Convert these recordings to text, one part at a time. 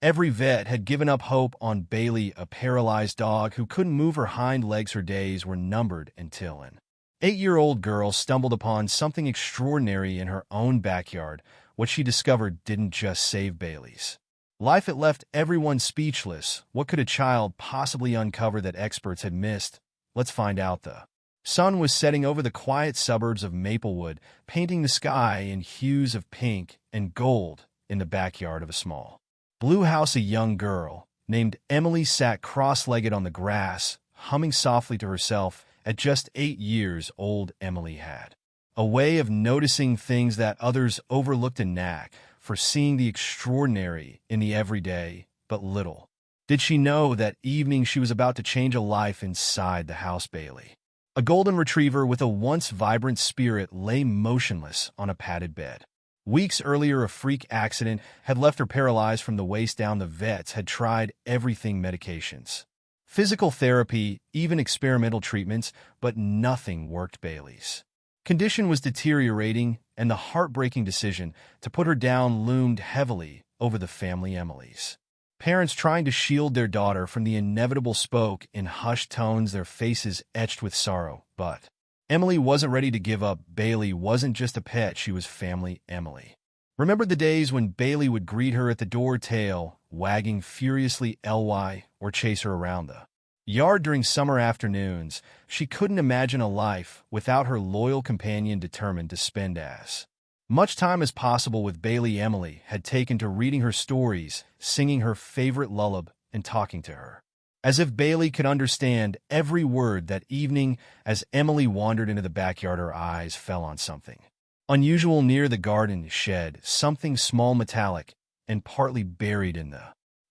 Every vet had given up hope on Bailey, a paralyzed dog who couldn't move her hind legs. Her days were numbered until an 8-year-old girl stumbled upon something extraordinary in her own backyard. What she discovered didn't just save Bailey's life, it left everyone speechless. What could a child possibly uncover that experts had missed? Let's find out. The sun was setting over the quiet suburbs of Maplewood, painting the sky in hues of pink and gold. In the backyard of a small blue house, a young girl named Emily sat cross-legged on the grass, humming softly to herself. At just 8 years old, Emily had a way of noticing things that others overlooked, a knack for seeing the extraordinary in the everyday. But little did she know that evening she was about to change a life inside the house. Bailey, a golden retriever with a once vibrant spirit, lay motionless on a padded bed. Weeks earlier, a freak accident had left her paralyzed from the waist down. The vets had tried everything: medications, physical therapy, even experimental treatments, but nothing worked. Bailey's condition was deteriorating, and the heartbreaking decision to put her down loomed heavily over the family. Emily's parents, trying to shield their daughter from the inevitable, spoke in hushed tones, their faces etched with sorrow. But Emily wasn't ready to give up. Bailey wasn't just a pet, she was family. Emily remembered the days when Bailey would greet her at the door, tail wagging furiously, or chase her around the yard during summer afternoons. She couldn't imagine a life without her loyal companion, determined to spend as much time as possible with Bailey. Emily had taken to reading her stories, singing her favorite lullaby, and talking to her as if Bailey could understand every word. That evening, as Emily wandered into the backyard, her eyes fell on something unusual near the garden shed, something small, metallic, and partly buried in the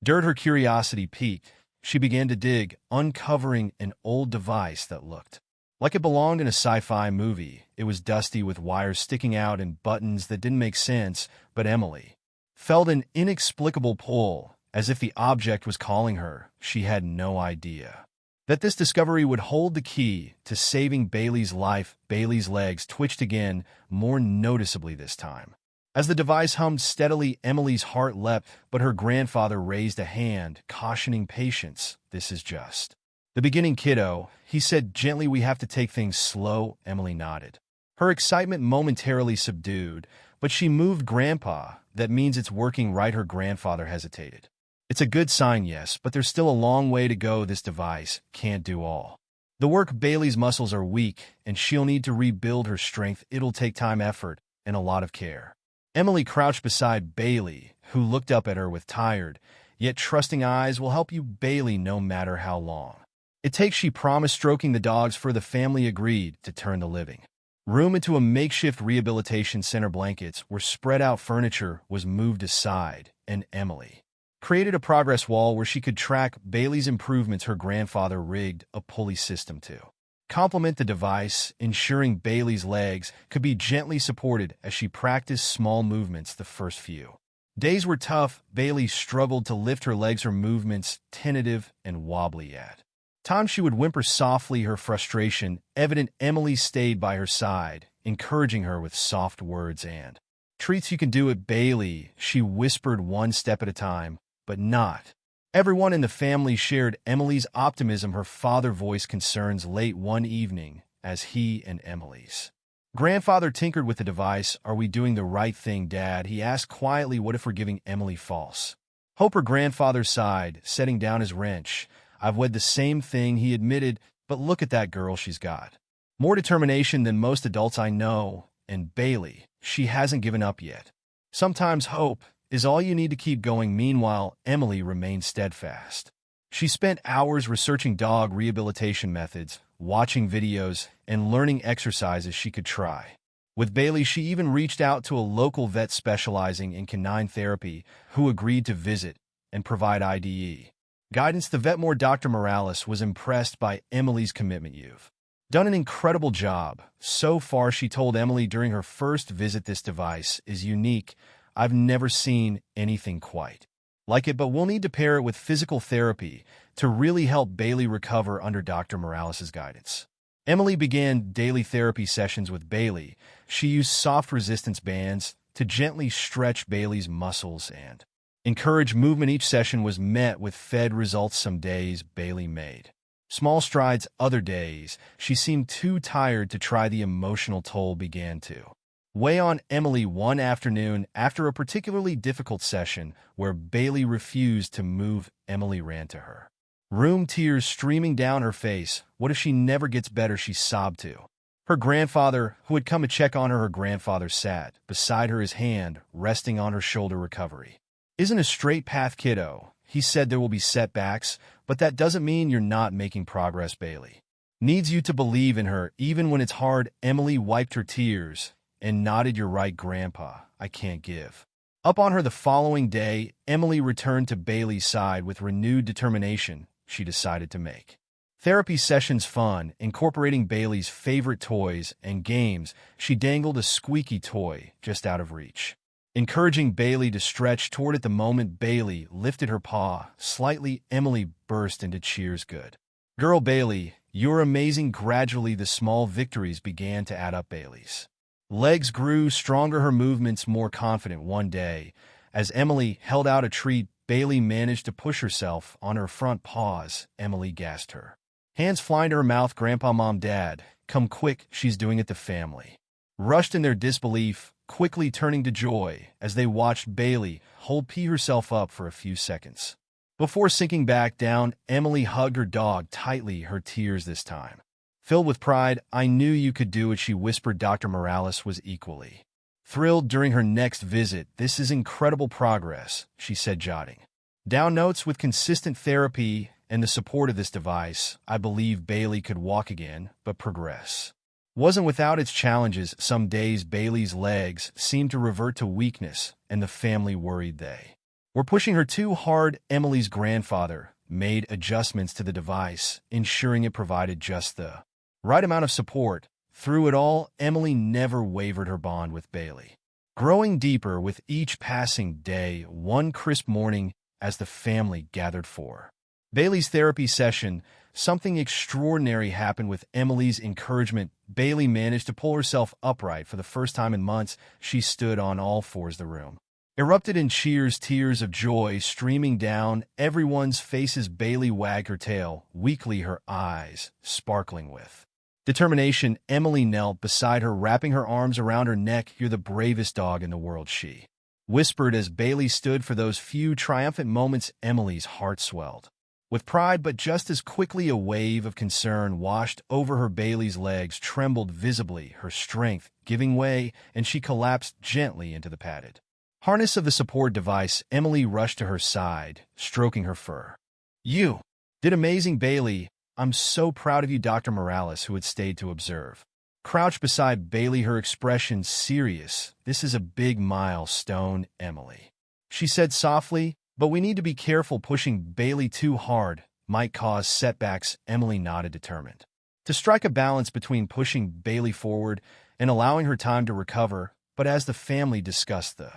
dirt. Her curiosity piqued. She began to dig, uncovering an old device that looked like it belonged in a sci-fi movie. It was dusty, with wires sticking out and buttons that didn't make sense, but Emily felt an inexplicable pull, as if the object was calling her. She had no idea that this discovery would hold the key to saving Bailey's life. Bailey's legs twitched again, more noticeably this time. As the device hummed steadily, Emily's heart leapt, but her grandfather raised a hand, cautioning patience. "This is just the beginning, kiddo," he said gently. "We have to take things slow." Emily nodded, her excitement momentarily subdued. "But she moved, Grandpa. That means it's working, right?" Her grandfather hesitated. "It's a good sign, yes, but there's still a long way to go. This device can't do all the work. Bailey's muscles are weak, and she'll need to rebuild her strength. It'll take time, effort, and a lot of care." Emily crouched beside Bailey, who looked up at her with tired, yet trusting eyes. "Will help you, Bailey, no matter how long it takes," she promised, stroking the dog's fur. The family agreed to turn the living room into a makeshift rehabilitation center. Blankets were spread out, furniture was moved aside, and Emily created a progress wall where she could track Bailey's improvements. Her grandfather rigged a pulley system to complement the device, ensuring Bailey's legs could be gently supported as she practiced small movements. The first few days were tough. Bailey struggled to lift her legs, her movements tentative and wobbly. At times she would whimper softly, her frustration evident. Emily stayed by her side, encouraging her with soft words and treats. "You can do it, Bailey," she whispered, "one step at a time." But not everyone in the family shared Emily's optimism. Her father voiced concerns late one evening as he and Emily's grandfather tinkered with the device. "Are we doing the right thing, Dad?" he asked quietly. "What if we're giving Emily false hope?" Her grandfather sighed, setting down his wrench. "I've read the same thing," he admitted, "but look at that girl. She's got more determination than most adults I know. And Bailey, she hasn't given up yet. Sometimes hope is all you need to keep going." Meanwhile, Emily remained steadfast. She spent hours researching dog rehabilitation methods, watching videos, and learning exercises she could try. With Bailey, she even reached out to a local vet specializing in canine therapy, who agreed to visit and provide IDE guidance. The vet, Dr. Morales, was impressed by Emily's commitment. "You've done an incredible job so far," she told Emily during her first visit. "This device is unique. I've never seen anything quite like it, but we'll need to pair it with physical therapy to really help Bailey recover under Dr. Morales' guidance." Emily began daily therapy sessions with Bailey. She used soft resistance bands to gently stretch Bailey's muscles and Encouraged movement each session was met with fed results some days Bailey made. Small strides other days, she seemed too tired to try. The emotional toll began to weigh on Emily one afternoon after a particularly difficult session where Bailey refused to move. Emily ran to her room, tears streaming down her face. What if she never gets better, she sobbed to her grandfather, who had come to check on her. Her grandfather sat beside her, his hand resting on her shoulder. Recovery isn't a straight path, kiddo. He said there will be setbacks, but that doesn't mean you're not making progress. Bailey needs you to believe in her, even when it's hard. Emily wiped her tears and nodded. You're right, Grandpa. I can't give up on her. The following day, Emily returned to Bailey's side with renewed determination. She decided to make therapy sessions fun, incorporating Bailey's favorite toys and games. She dangled a squeaky toy just out of reach, encouraging Bailey to stretch toward it. The moment Bailey lifted her paw slightly, Emily burst into cheers. Good girl, Bailey. You're amazing. Gradually, the small victories began to add up. Bailey's legs grew stronger, her movements more confident. One day, as Emily held out a treat, Bailey managed to push herself on her front paws. Emily gasped, her hands flying to her mouth. Grandpa, Mom, Dad, come quick, she's doing it. The family rushed in their disbelief, quickly turning to joy as they watched Bailey pee herself up for a few seconds. Before sinking back down, Emily hugged her dog tightly, her tears this time filled with pride. I knew you could do it, she whispered. Dr. Morales was equally thrilled during her next visit. This is incredible progress, she said, jotting down notes. With consistent therapy and the support of this device, I believe Bailey could walk again, but progress wasn't without its challenges. Some days Bailey's legs seemed to revert to weakness, and the family worried they were pushing her too hard. Emily's grandfather made adjustments to the device, ensuring it provided just the right amount of support. Through it all, Emily never wavered, her bond with Bailey growing deeper with each passing day. One crisp morning, as the family gathered for Bailey's therapy session, something extraordinary happened. With Emily's encouragement, Bailey managed to pull herself upright for the first time in months. She stood on all fours. The room erupted in cheers, tears of joy streaming down everyone's faces. Bailey wagged her tail weakly, her eyes sparkling with determination. Emily knelt beside her, wrapping her arms around her neck. You're the bravest dog in the world, she whispered as Bailey stood for those few triumphant moments. Emily's heart swelled with pride, but just as quickly a wave of concern washed over her. Bailey's legs trembled visibly, her strength giving way, and she collapsed gently into the padded harness of the support device. Emily rushed to her side, stroking her fur. You did amazing, Bailey. I'm so proud of you. Dr. Morales, who had stayed to observe, crouched beside Bailey, her expression serious. This is a big milestone, Emily, she said softly, but we need to be careful. Pushing Bailey too hard might cause setbacks. Emily nodded, determined to strike a balance between pushing Bailey forward and allowing her time to recover. But as the family discussed the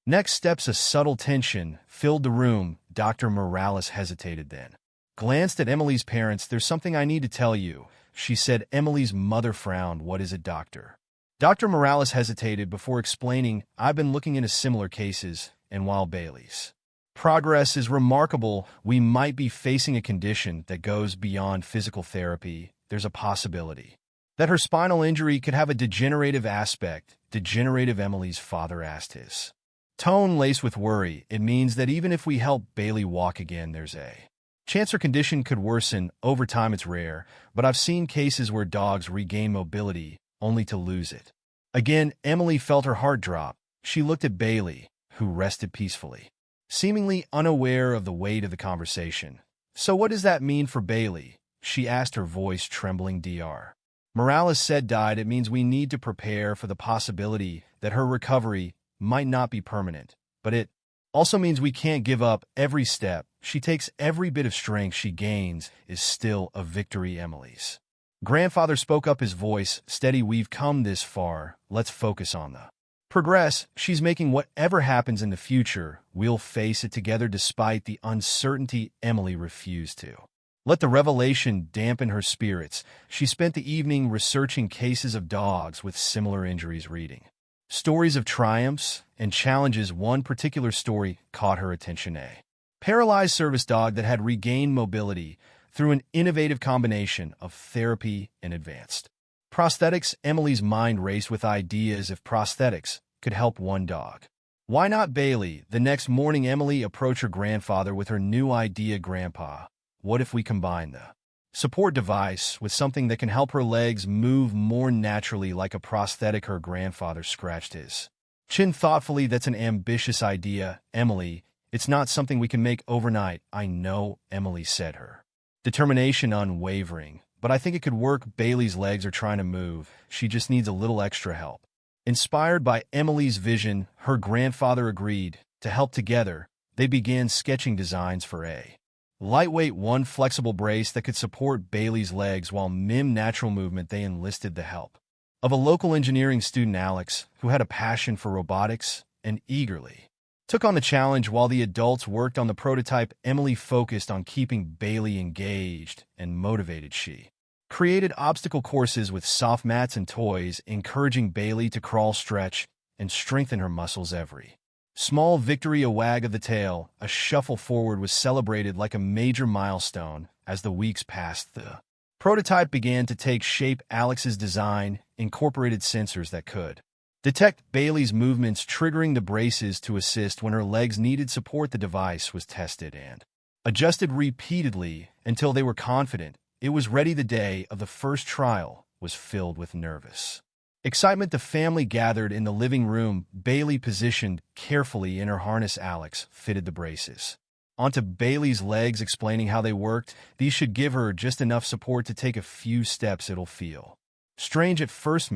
next steps, a subtle tension filled the room. Dr. Morales hesitated, then glanced at Emily's parents. There's something I need to tell you, she said. Emily's mother frowned. What is it, doctor? Dr. Morales hesitated before explaining, I've been looking into similar cases, and while Bailey's progress is remarkable, we might be facing a condition that goes beyond physical therapy. There's a possibility that her spinal injury could have a degenerative aspect. Degenerative? Emily's father asked, his tone laced with worry. It means that even if we help Bailey walk again, there's a chance her condition could worsen over time. It's rare, but I've seen cases where dogs regain mobility only to lose it again. Emily felt her heart drop. She looked at Bailey, who rested peacefully, seemingly unaware of the weight of the conversation. So what does that mean for Bailey? She asked, her voice trembling. Dr. Morales said died. It means we need to prepare for the possibility that her recovery might not be permanent, but it also means we can't give up. Every step she takes, every bit of strength she gains is still a victory. Emily's grandfather spoke up, his voice steady. We've come this far. Let's focus on the progress she's making. Whatever happens in the future, we'll face it together. Despite the uncertainty, Emily refused to let the revelation dampen her spirits. She spent the evening researching cases of dogs with similar injuries, reading Stories of triumphs and challenges. One particular story caught her attention. A paralyzed service dog that had regained mobility through an innovative combination of therapy and advanced prosthetics. Emily's mind raced with ideas. If prosthetics could help one dog, why not Bailey? The next morning, Emily approached her grandfather with her new idea. Grandpa, what if we combine the support device with something that can help her legs move more naturally, like a prosthetic? Her grandfather scratched his chin thoughtfully. That's an ambitious idea, Emily. It's not something we can make overnight. I know, Emily said, her determination unwavering. But I think it could work. Bailey's legs are trying to move. She just needs a little extra help. Inspired by Emily's vision, her grandfather agreed to help. Together, they began sketching designs for a lightweight, one flexible brace that could support Bailey's legs while mim natural movement. They enlisted the help of a local engineering student, Alex, who had a passion for robotics and eagerly took on the challenge. While the adults worked on the prototype, Emily focused on keeping Bailey engaged and motivated. She created obstacle courses with soft mats and toys, encouraging Bailey to crawl, stretch, and strengthen her muscles. Every small victory, a wag of the tail, a shuffle forward, was celebrated like a major milestone. As the weeks passed, the prototype began to take shape. Alex's design incorporated sensors that could detect Bailey's movements, triggering the braces to assist when her legs needed support. The device was tested and adjusted repeatedly until they were confident it was ready. The day of the first trial was filled with nervous excitement. The family gathered in the living room. Bailey positioned carefully in her harness. Alex fitted the braces onto Bailey's legs, explaining how they worked. These should give her just enough support to take a few steps. It'll feel strange at first,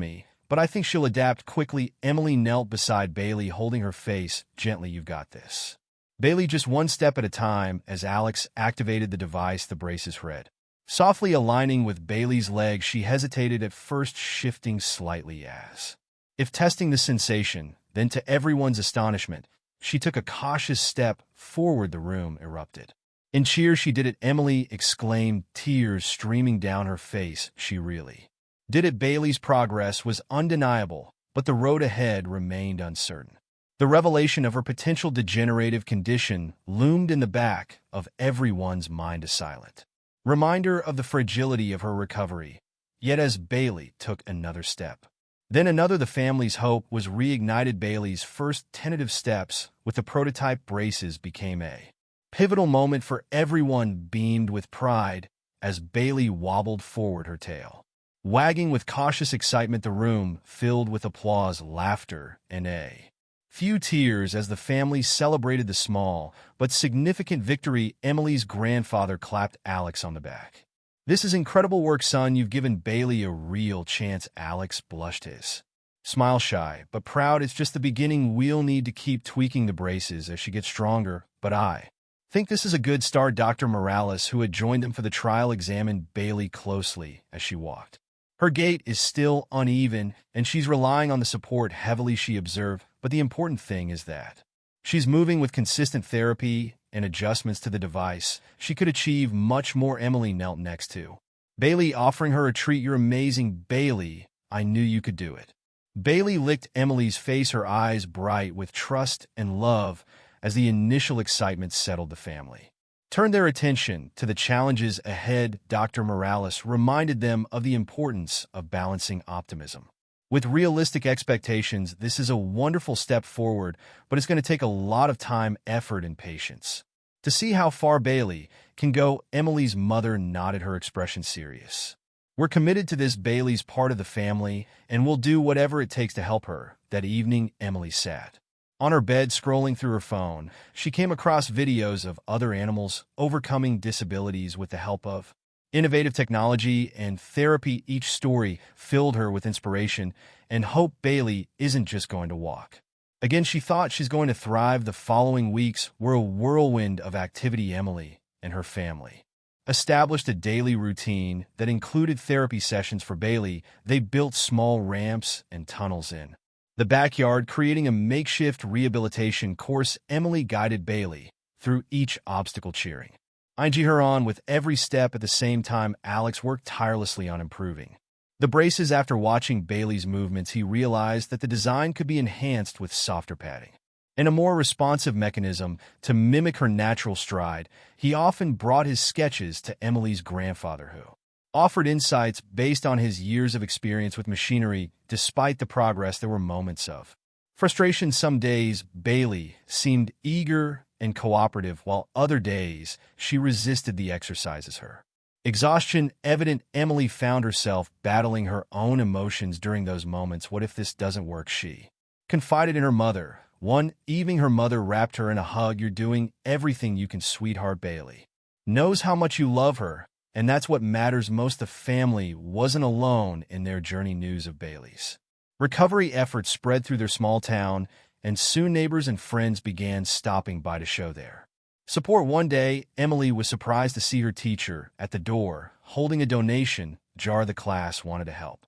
but I think she'll adapt quickly. Emily knelt beside Bailey, holding her face gently. You've got this, Bailey, just one step at a time. As Alex activated the device, the braces read softly, aligning with Bailey's legs. She hesitated at first, shifting slightly as if testing the sensation. Then, to everyone's astonishment, she took a cautious step forward. The room erupted in cheers. She did it, Emily exclaimed, tears streaming down her face. She really did it. Bailey's progress was undeniable, but the road ahead remained uncertain. The revelation of her potential degenerative condition loomed in the back of everyone's mind, a silent reminder of the fragility of her recovery. Yet as Bailey took another step, then another, the family's hope was reignited. Bailey's first tentative steps with the prototype braces became a pivotal moment for everyone. Beamed with pride as Bailey wobbled forward, her tail wagging with cautious excitement. The room filled with applause, laughter, and a few tears as the family celebrated the small but significant victory. Emily's grandfather clapped Alex on the back. This is incredible work, son. You've given Bailey a real chance. Alex blushed, his smile shy but proud. It's just the beginning. We'll need to keep tweaking the braces as she gets stronger, but I think this is a good start. Dr. Morales, who had joined them for the trial, examined Bailey closely as she walked. Her gait is still uneven, and she's relying on the support heavily, she observed. But the important thing is that she's moving. With consistent therapy and adjustments to the device, she could achieve much more. Emily knelt next to Bailey, offering her a treat. You're amazing, Bailey. I knew you could do it. Bailey licked Emily's face, her eyes bright with trust and love. As the initial excitement settled, the family turned their attention to the challenges ahead. Dr. Morales reminded them of the importance of balancing optimism with realistic expectations. This is a wonderful step forward, but it's going to take a lot of time, effort, and patience to see how far Bailey can go. Emily's mother nodded, her expression serious. We're committed to this. Bailey's part of the family, and we'll do whatever it takes to help her. That evening, Emily sat on her bed, scrolling through her phone. She came across videos of other animals overcoming disabilities with the help of innovative technology and therapy. Each story filled her with inspiration and hope. Bailey isn't just going to walk again, she thought. She's going to thrive. The following weeks were a whirlwind of activity. Emily and her family established a daily routine that included therapy sessions for Bailey. They built small ramps and tunnels in the backyard, creating a makeshift rehabilitation course. Emily guided Bailey through each obstacle, cheering her on with every step. At the same time, Alex worked tirelessly on improving The braces, after watching Bailey's movements, he realized that the design could be enhanced with softer padding. In a more responsive mechanism to mimic her natural stride, he often brought his sketches to Emily's grandfather, who offered insights based on his years of experience with machinery. Despite the progress, there were moments of frustration. Some days, Bailey seemed eager and cooperative, while other days, she resisted the exercises. Her exhaustion evident, Emily found herself battling her own emotions during those moments. What if this doesn't work? She confided in her mother. One evening, her mother wrapped her in a hug. You're doing everything you can, sweetheart. Bailey knows how much you love her, and that's what matters most. The family wasn't alone in their journey. News of Bailey's recovery efforts spread through their small town, and soon neighbors and friends began stopping by to show their support. One day, Emily was surprised to see her teacher at the door, holding a donation jar. The class wanted to help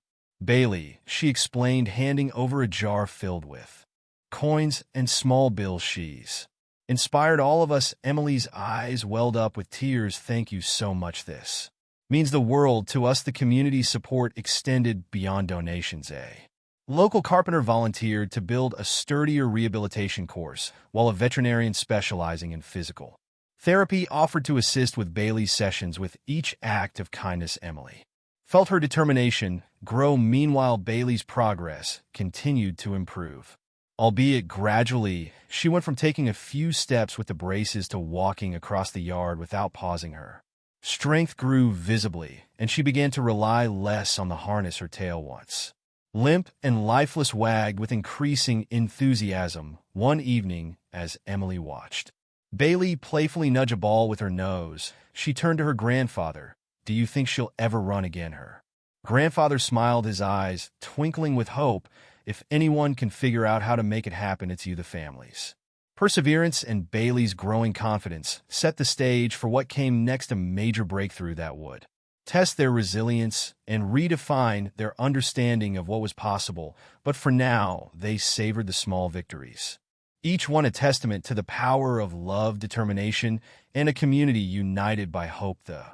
Bailey, she explained, handing over a jar filled with coins and small bills. She's inspired all of us. Emily's eyes welled up with tears. Thank you so much. This means the world to us. The community support extended beyond donations. A local carpenter volunteered to build a sturdier rehabilitation course, while a veterinarian specializing in physical therapy offered to assist with Bailey's sessions. With each act of kindness, Emily felt her determination grow. Meanwhile, Bailey's progress continued to improve. Albeit gradually, she went from taking a few steps with the braces to walking across the yard without pausing. Her strength grew visibly, and she began to rely less on the harness. Her tail, once limp and lifeless, wagged with increasing enthusiasm. One evening, as Emily watched Bailey playfully nudge a ball with her nose, she turned to her grandfather. Do you think she'll ever run again? Her grandfather smiled, his eyes twinkling with hope. If anyone can figure out how to make it happen, it's you. The family's perseverance and Bailey's growing confidence set the stage for what came next, a major breakthrough that would test their resilience and redefine their understanding of what was possible. But for now, they savored the small victories, each one a testament to the power of love, determination, and a community united by hope. The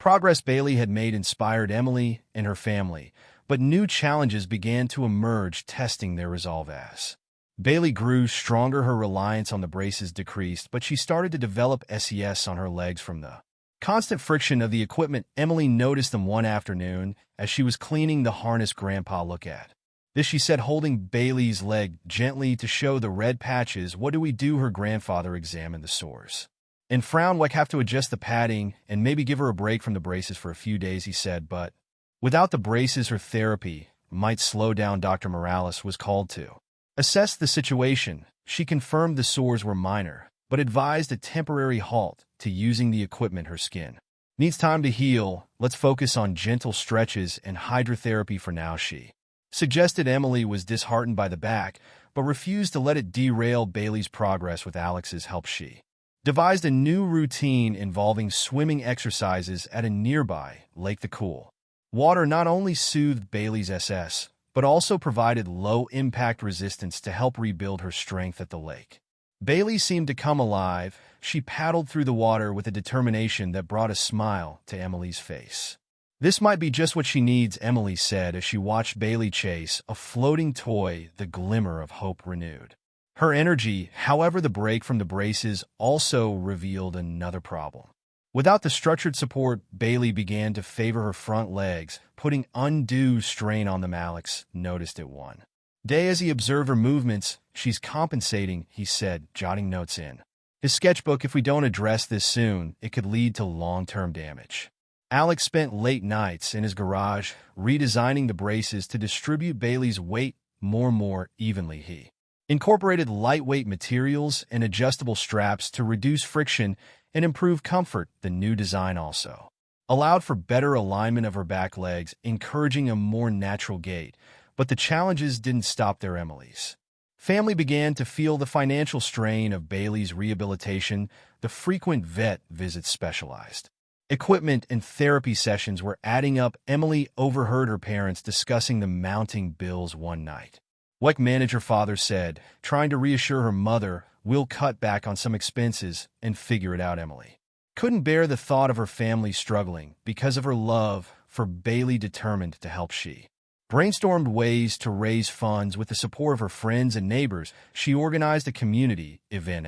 progress Bailey had made inspired Emily and her family, but new challenges began to emerge, testing their resolve. As Bailey grew stronger, her reliance on the braces decreased, but she started to develop SES on her legs from the constant friction of the equipment. Emily noticed them one afternoon as she was cleaning the harness. Grandpa, look at this, she said, holding Bailey's leg gently to show the red patches. What do we do? Her grandfather examined the sores and frowned. Like, have to adjust the padding and maybe give her a break from the braces for a few days, he said, but without the braces, her therapy might slow down. Dr. Morales was called to assess the situation. She confirmed the sores were minor, but advised a temporary halt to using the equipment. Her skin needs time to heal. Let's focus on gentle stretches and hydrotherapy for now, she suggested. Emily was disheartened by the back, but refused to let it derail Bailey's progress. With Alex's help, she devised a new routine involving swimming exercises at a nearby lake. The cool water not only soothed Bailey's SS, but also provided low-impact resistance to help rebuild her strength at the lake. Bailey seemed to come alive. She paddled through the water with a determination that brought a smile to Emily's face. This might be just what she needs, Emily said as she watched Bailey chase a floating toy. The glimmer of hope renewed her energy. However, the break from the braces also revealed another problem. Without the structured support, Bailey began to favor her front legs, putting undue strain on them. Alex noticed it one day as he observed her movements. She's compensating, he said, jotting notes in his sketchbook. If we don't address this soon, it could lead to long-term damage. Alex spent late nights in his garage redesigning the braces to distribute Bailey's weight more evenly. He incorporated lightweight materials and adjustable straps to reduce friction and improve comfort. The new design also allowed for better alignment of her back legs, encouraging a more natural gait. But the challenges didn't stop there. Emily's family began to feel the financial strain of Bailey's rehabilitation. The frequent vet visits, specialized equipment, and therapy sessions were adding up. Emily overheard her parents discussing the mounting bills one night. WEC manager father said, trying to reassure her mother, we'll cut back on some expenses and figure it out. Emily couldn't bear the thought of her family struggling because of her love for Bailey, determined to help. She Brainstormed ways to raise funds with the support of her friends and neighbors. She organized a community event.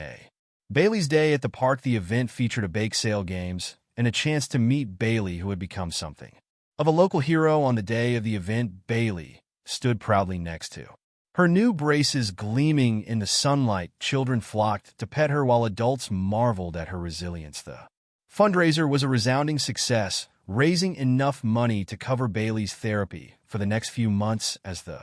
Bailey's Day at the park. The event featured a bake sale, games, and a chance to meet Bailey, who had become something of a local hero. On the day of the event, Bailey stood proudly next to her new braces gleaming in the sunlight. Children flocked to pet her while adults marveled at her resilience. The fundraiser was a resounding success, raising enough money to cover Bailey's therapy for the next few months. As the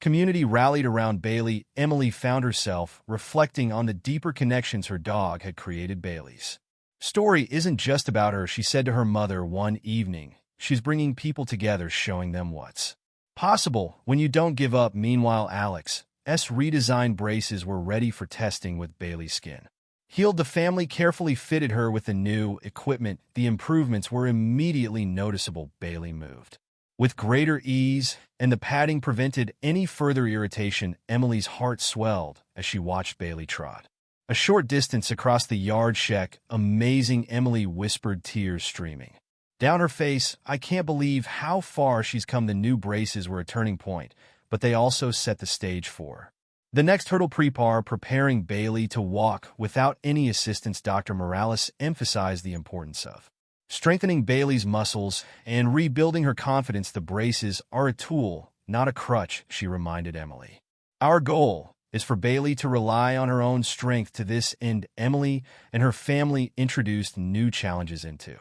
community rallied around Bailey, Emily found herself reflecting on the deeper connections her dog had created. Bailey's story isn't just about her, she said to her mother one evening. She's bringing people together, showing them what's possible when you don't give up. Meanwhile, Alex's redesigned braces were ready for testing. With Bailey's skin healed, the family carefully fitted her with the new equipment. The improvements were immediately noticeable. Bailey moved with greater ease, and the padding prevented any further irritation. Emily's heart swelled as she watched Bailey trot a short distance across the yard. "Check, amazing," Emily whispered, tears streaming down her face. "I can't believe how far she's come." The new braces were a turning point, but they also set the stage for the next hurdle. Preparing Bailey to walk without any assistance. Dr. Morales emphasized the importance of strengthening Bailey's muscles and rebuilding her confidence. "The braces are a tool, not a crutch," she reminded Emily. "Our goal is for Bailey to rely on her own strength." To this end, Emily and her family introduced new challenges into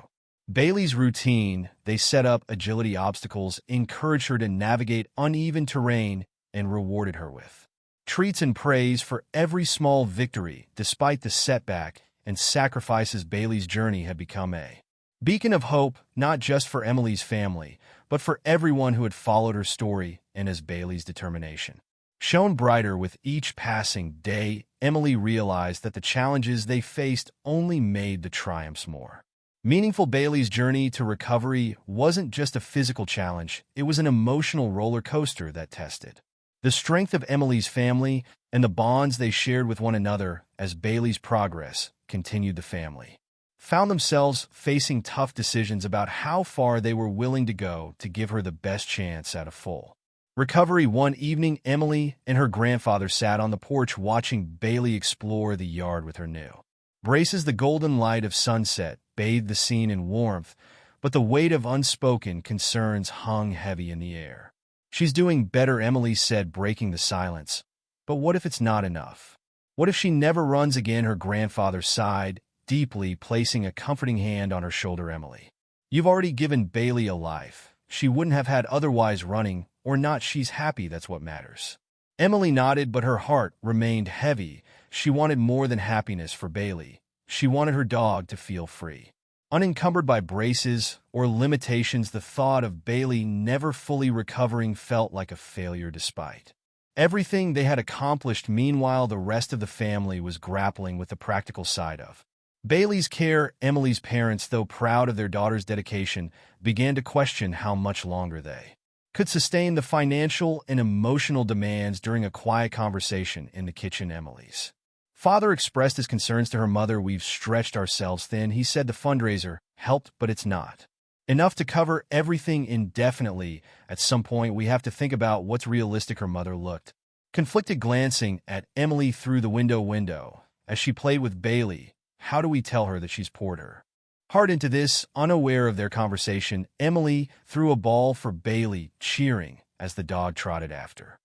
Bailey's routine. They set up agility obstacles, encouraged her to navigate uneven terrain, and rewarded her with treats and praise for every small victory. Despite the setback and sacrifices, Bailey's journey had become a beacon of hope, not just for Emily's family, but for everyone who had followed her story. And as Bailey's determination shone brighter with each passing day, Emily realized that the challenges they faced only made the triumphs more meaningful. Bailey's journey to recovery wasn't just a physical challenge, it was an emotional roller coaster that tested the strength of Emily's family and the bonds they shared with one another. As Bailey's progress continued, the family found themselves facing tough decisions about how far they were willing to go to give her the best chance at a full recovery. One evening, Emily and her grandfather sat on the porch watching Bailey explore the yard with her new braces. The golden light of sunset bathed the scene in warmth, but the weight of unspoken concerns hung heavy in the air. "She's doing better," Emily said, breaking the silence. "But what if it's not enough? What if she never runs again?" Her grandfather sighed deeply, placing a comforting hand on her shoulder. "Emily, you've already given Bailey a life she wouldn't have had otherwise. Running or not, she's happy. That's what matters." Emily nodded, but her heart remained heavy. She wanted more than happiness for Bailey. She wanted her dog to feel free, unencumbered by braces or limitations. The thought of Bailey never fully recovering felt like a failure despite everything they had accomplished. Meanwhile, the rest of the family was grappling with the practical side of Bailey's care. Emily's parents, though proud of their daughter's dedication, began to question how much longer they could sustain the financial and emotional demands. During a quiet conversation in the kitchen, Emily's father expressed his concerns to her mother. "We've stretched ourselves thin," he said. "The fundraiser helped, but it's not enough to cover everything indefinitely. At some point, we have to think about what's realistic." Her mother looked conflicted, glancing at Emily through the window as she played with Bailey. "How do we tell her that she's poured her heart into this?" Unaware of their conversation, Emily threw a ball for Bailey, cheering as the dog trotted after.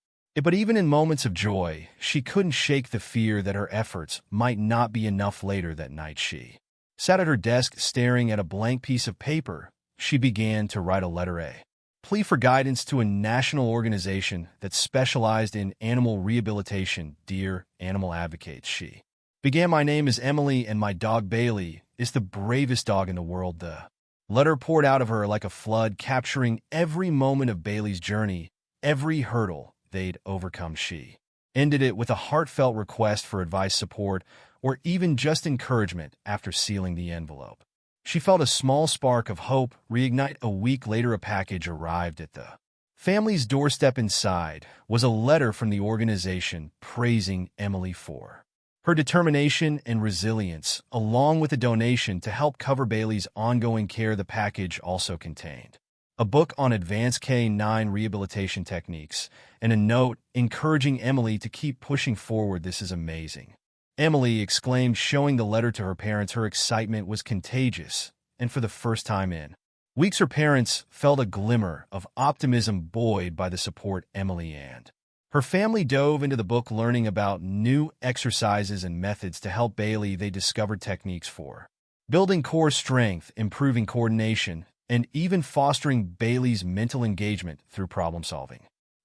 But even in moments of joy, she couldn't shake the fear that her efforts might not be enough. Later that night, she sat at her desk staring at a blank piece of paper. She began to write a letter, a plea for guidance to a national organization that specialized in animal rehabilitation. "Dear animal advocates," she began, "my name is Emily, and my dog Bailey is the bravest dog in the world." The letter poured out of her like a flood, capturing every moment of Bailey's journey, every hurdle they'd overcome. She ended it with a heartfelt request for advice, support, or even just encouragement. After sealing the envelope, she felt a small spark of hope reignite. A week later, a package arrived at the family's doorstep. Inside was a letter from the organization praising Emily for her determination and resilience, along with a donation to help cover Bailey's ongoing care. The package also contained a book on advanced K9 rehabilitation techniques, and a note encouraging Emily to keep pushing forward. "This is amazing," Emily exclaimed, showing the letter to her parents. Her excitement was contagious, and for the first time in weeks her parents felt a glimmer of optimism buoyed by the support Emily and her family dove into the book, learning about new exercises and methods to help Bailey. They discovered techniques for building core strength, improving coordination, and even fostering Bailey's mental engagement through problem-solving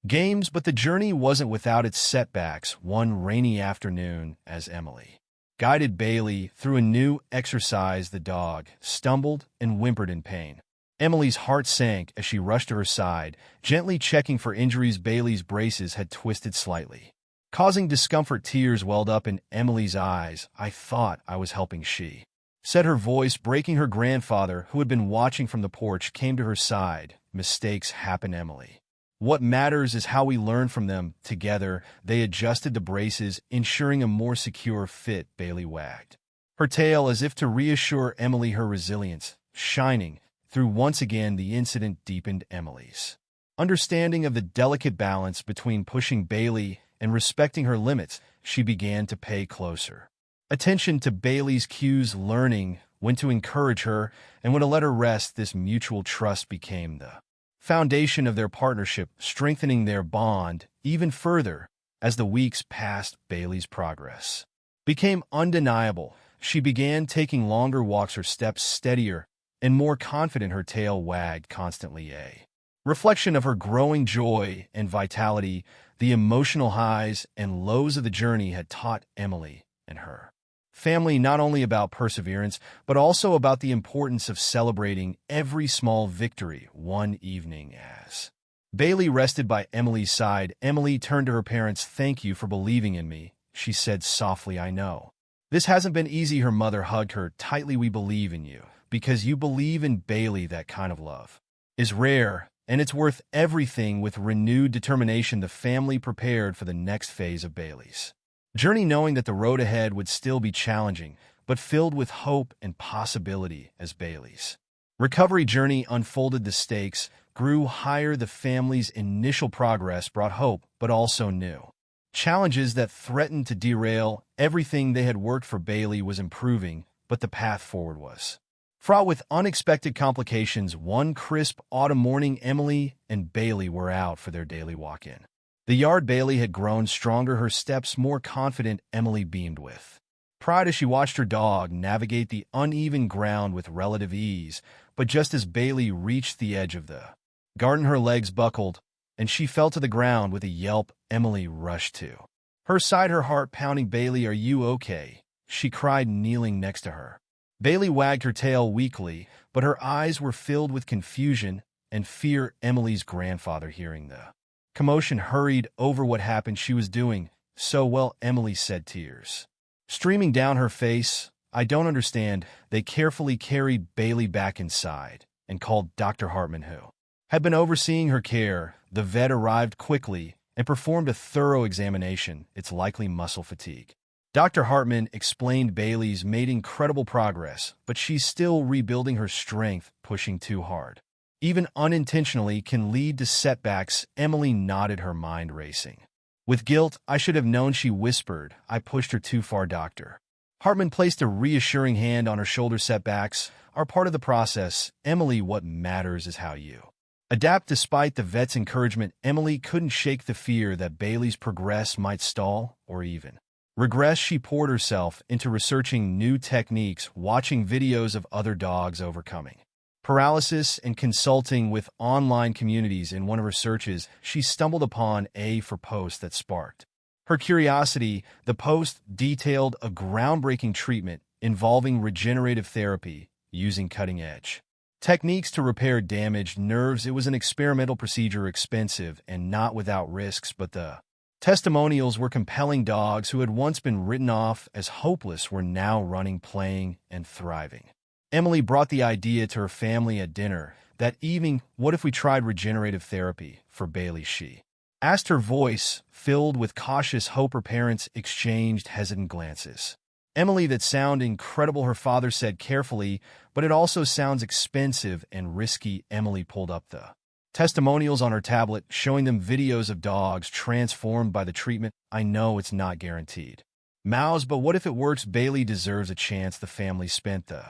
games. But the journey wasn't without its setbacks. One rainy afternoon, as Emily guided Bailey through a new exercise, the dog stumbled and whimpered in pain. Emily's heart sank as she rushed to her side, gently checking for injuries. Bailey's braces had twisted slightly, causing discomfort. Tears welled up in Emily's eyes. "I thought I was helping," she said, her voice breaking. Her grandfather, who had been watching from the porch, came to her side. "Mistakes happen, Emily. What matters is how we learn from them." Together, they adjusted the braces, ensuring a more secure fit. Bailey wagged her tail as if to reassure Emily, her resilience shining through. Once again, the incident deepened Emily's understanding of the delicate balance between pushing Bailey and respecting her limits. She began to pay closer attention to Bailey's cues, learning when to encourage her and when to let her rest. This mutual trust became the foundation of their partnership, strengthening their bond even further. As the weeks passed, Bailey's progress became undeniable. She began taking longer walks, her steps steadier and more confident. Her tail wagged constantly, a reflection of her growing joy and vitality. The emotional highs and lows of the journey had taught Emily and her family not only about perseverance, but also about the importance of celebrating every small victory. One evening, as Bailey rested by Emily's side, Emily turned to her parents. "Thank you for believing in me," she said softly. "I know this hasn't been easy." Her mother hugged her tightly. "We believe in you because you believe in Bailey. That kind of love is rare, and it's worth everything." With renewed determination, the family prepared for the next phase of Bailey's journey, knowing that the road ahead would still be challenging, but filled with hope and possibility. As Bailey's recovery journey unfolded, the stakes grew higher. The family's initial progress brought hope, but also new challenges that threatened to derail everything they had worked for. Bailey was improving, but the path forward was fraught with unexpected complications. One crisp autumn morning, Emily and Bailey were out for their daily walk-in the yard. Bailey had grown stronger, her steps more confident. Emily beamed with pride as she watched her dog navigate the uneven ground with relative ease. But just as Bailey reached the edge of the garden, her legs buckled, and she fell to the ground with a yelp. Emily rushed to her side, her heart pounding. "Bailey, are you okay?" she cried, kneeling next to her. Bailey wagged her tail weakly, but her eyes were filled with confusion and fear. Emily's grandfather, hearing the commotion, hurried over. "What happened?" "She was doing so well," Emily said, tears streaming down her face. "I don't understand." They carefully carried Bailey back inside and called Dr. Hartman, who had been overseeing her care. The vet arrived quickly and performed a thorough examination. "It's likely muscle fatigue," Dr. Hartman explained. "Bailey's made incredible progress, but she's still rebuilding her strength. Pushing too hard, even unintentionally, can lead to setbacks." Emily nodded, her mind racing with guilt. "I should have known," she whispered. "I pushed her too far." Dr. Hartman placed a reassuring hand on her shoulder. "Setbacks are part of the process, Emily. What matters is how you adapt." Despite the vet's encouragement, Emily couldn't shake the fear that Bailey's progress might stall or even regress. She poured herself into researching new techniques, watching videos of other dogs overcoming paralysis, and consulting with online communities. In one of her searches, she stumbled upon a post that sparked her curiosity. The post detailed a groundbreaking treatment involving regenerative therapy using cutting-edge techniques to repair damaged nerves. It was an experimental procedure, expensive and not without risks, but the testimonials were compelling. Dogs who had once been written off as hopeless were now running, playing, and thriving. Emily brought the idea to her family at dinner that evening. "What if we tried regenerative therapy for Bailey?" she asked, her voice filled with cautious hope. Her parents exchanged hesitant glances, Emily, that sound incredible, her father said carefully, but it also sounds expensive and risky. Emily pulled up the testimonials on her tablet, showing them videos of dogs transformed by the treatment. I know it's not guaranteed. Mouse, but what if it works? Bailey deserves a chance. The family spent the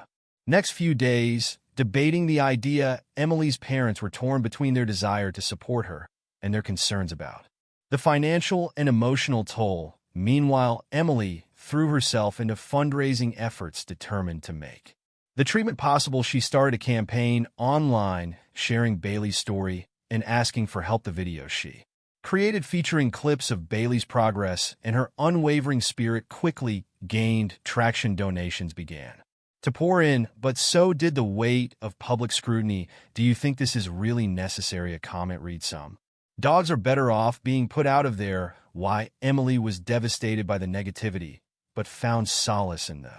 next few days debating the idea. Emily's parents were torn between their desire to support her and their concerns about the financial and emotional toll. Meanwhile, Emily threw herself into fundraising efforts determined to make the treatment possible. She started a campaign online sharing Bailey's story and asking for help. The video she created featuring clips of Bailey's progress and her unwavering spirit quickly gained traction. Donations began to pour in, but so did the weight of public scrutiny. Do you think this is really necessary? A comment reads, some dogs are better off being put out of there. Why? Emily was devastated by the negativity, but found solace in the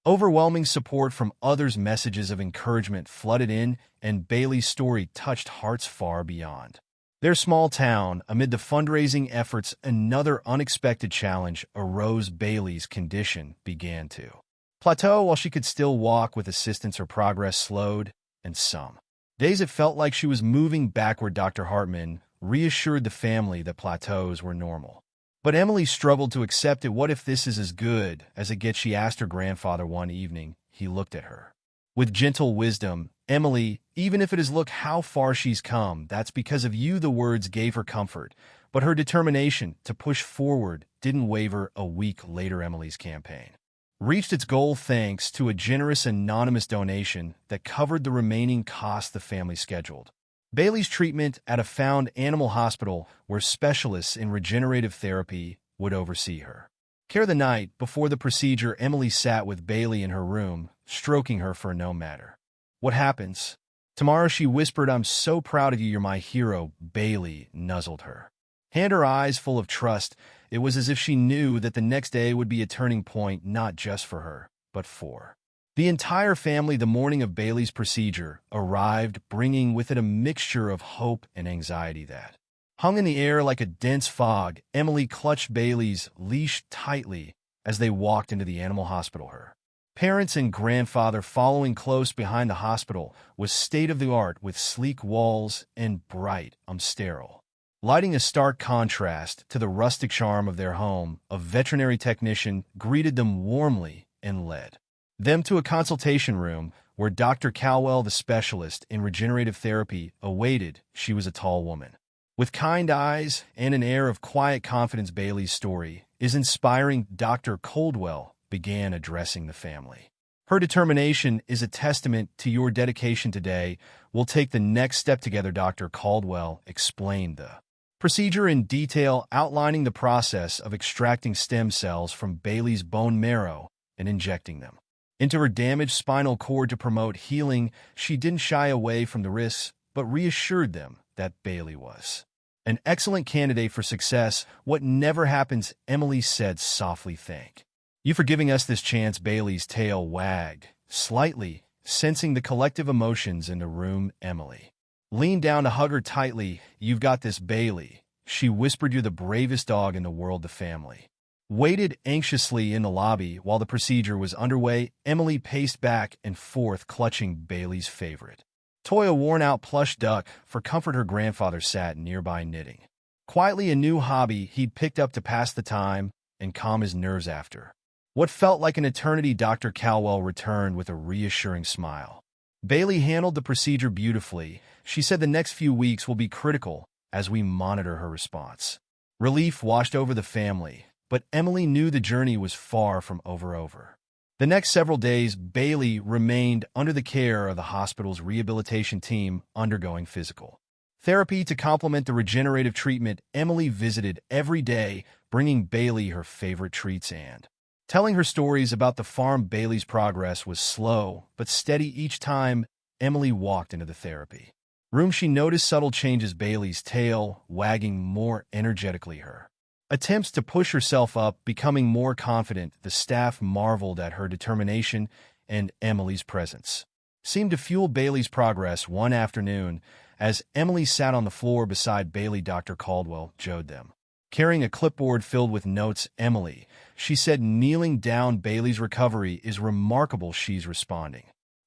overwhelming support from others. Messages of encouragement flooded in, and Bailey's story touched hearts far beyond their small town. Amid the fundraising efforts, another unexpected challenge arose. Bailey's condition began to plateau. While she could still walk with assistance, her progress slowed, and some days it felt like she was moving backward. Dr. Hartman reassured the family that plateaus were normal, but Emily struggled to accept it. What if this is as good as it gets? She asked her grandfather one evening. He looked at her with gentle wisdom. Emily, even if it is, look how far she's come. That's because of you. The words gave her comfort, but her determination to push forward didn't waver. A week later, Emily's campaign reached its goal thanks to a generous anonymous donation that covered the remaining costs. The family scheduled Bailey's treatment at a found animal hospital where specialists in regenerative therapy would oversee her care. The night before the procedure, Emily sat with Bailey in her room, stroking her for no matter what happens tomorrow, she whispered. I'm so proud of you. You're my hero. Bailey nuzzled her hand, her eyes full of trust. It was as if she knew that the next day would be a turning point, not just for her, but for the entire family. The morning of Bailey's procedure arrived, bringing with it a mixture of hope and anxiety that hung in the air like a dense fog. Emily clutched Bailey's leash tightly as they walked into the animal hospital. Her parents and grandfather following close behind. The hospital was state-of-the-art with sleek walls and bright, sterile lighting, a stark contrast to the rustic charm of their home. A veterinary technician greeted them warmly and led them to a consultation room where Dr. Caldwell, the specialist in regenerative therapy, awaited. She was a tall woman with kind eyes and an air of quiet confidence. Bailey's story is inspiring. Dr. Caldwell began addressing the family. Her determination is a testament to your dedication today. We'll take the next step together. Dr. Caldwell explained the procedure in detail, outlining the process of extracting stem cells from Bailey's bone marrow and injecting them into her damaged spinal cord to promote healing. She didn't shy away from the risks, but reassured them that Bailey was an excellent candidate for success. What never happens, Emily said softly. Thank you for giving us this chance. Bailey's tail wagged slightly, sensing the collective emotions in the room. Emily leaned down to hug her tightly. You've got this, Bailey, she whispered. You're the bravest dog in the world. The family waited anxiously in the lobby while the procedure was underway. Emily paced back and forth, clutching Bailey's favorite toy, a worn-out plush duck. For comfort, her grandfather sat nearby knitting quietly, a new hobby he'd picked up to pass the time and calm his nerves after what felt like an eternity. Dr. Caldwell returned with a reassuring smile. Bailey handled the procedure beautifully. She said the next few weeks will be critical as we monitor her response. Relief washed over the family, but Emily knew the journey was far from over. The next several days, Bailey remained under the care of the hospital's rehabilitation team, undergoing physical therapy to complement the regenerative treatment. Emily visited every day, bringing Bailey her favorite treats and telling her stories about the farm. Bailey's progress was slow but steady. Each time Emily walked into the therapy room, she noticed subtle changes. Bailey's tail wagging more energetically, her attempts to push herself up becoming more confident. The staff marveled at her determination, and Emily's presence seemed to fuel Bailey's progress. One afternoon, as Emily sat on the floor beside Bailey, Dr. Caldwell joined them, carrying a clipboard filled with notes. Emily, She said kneeling down Bailey's recovery is remarkable. She's responding.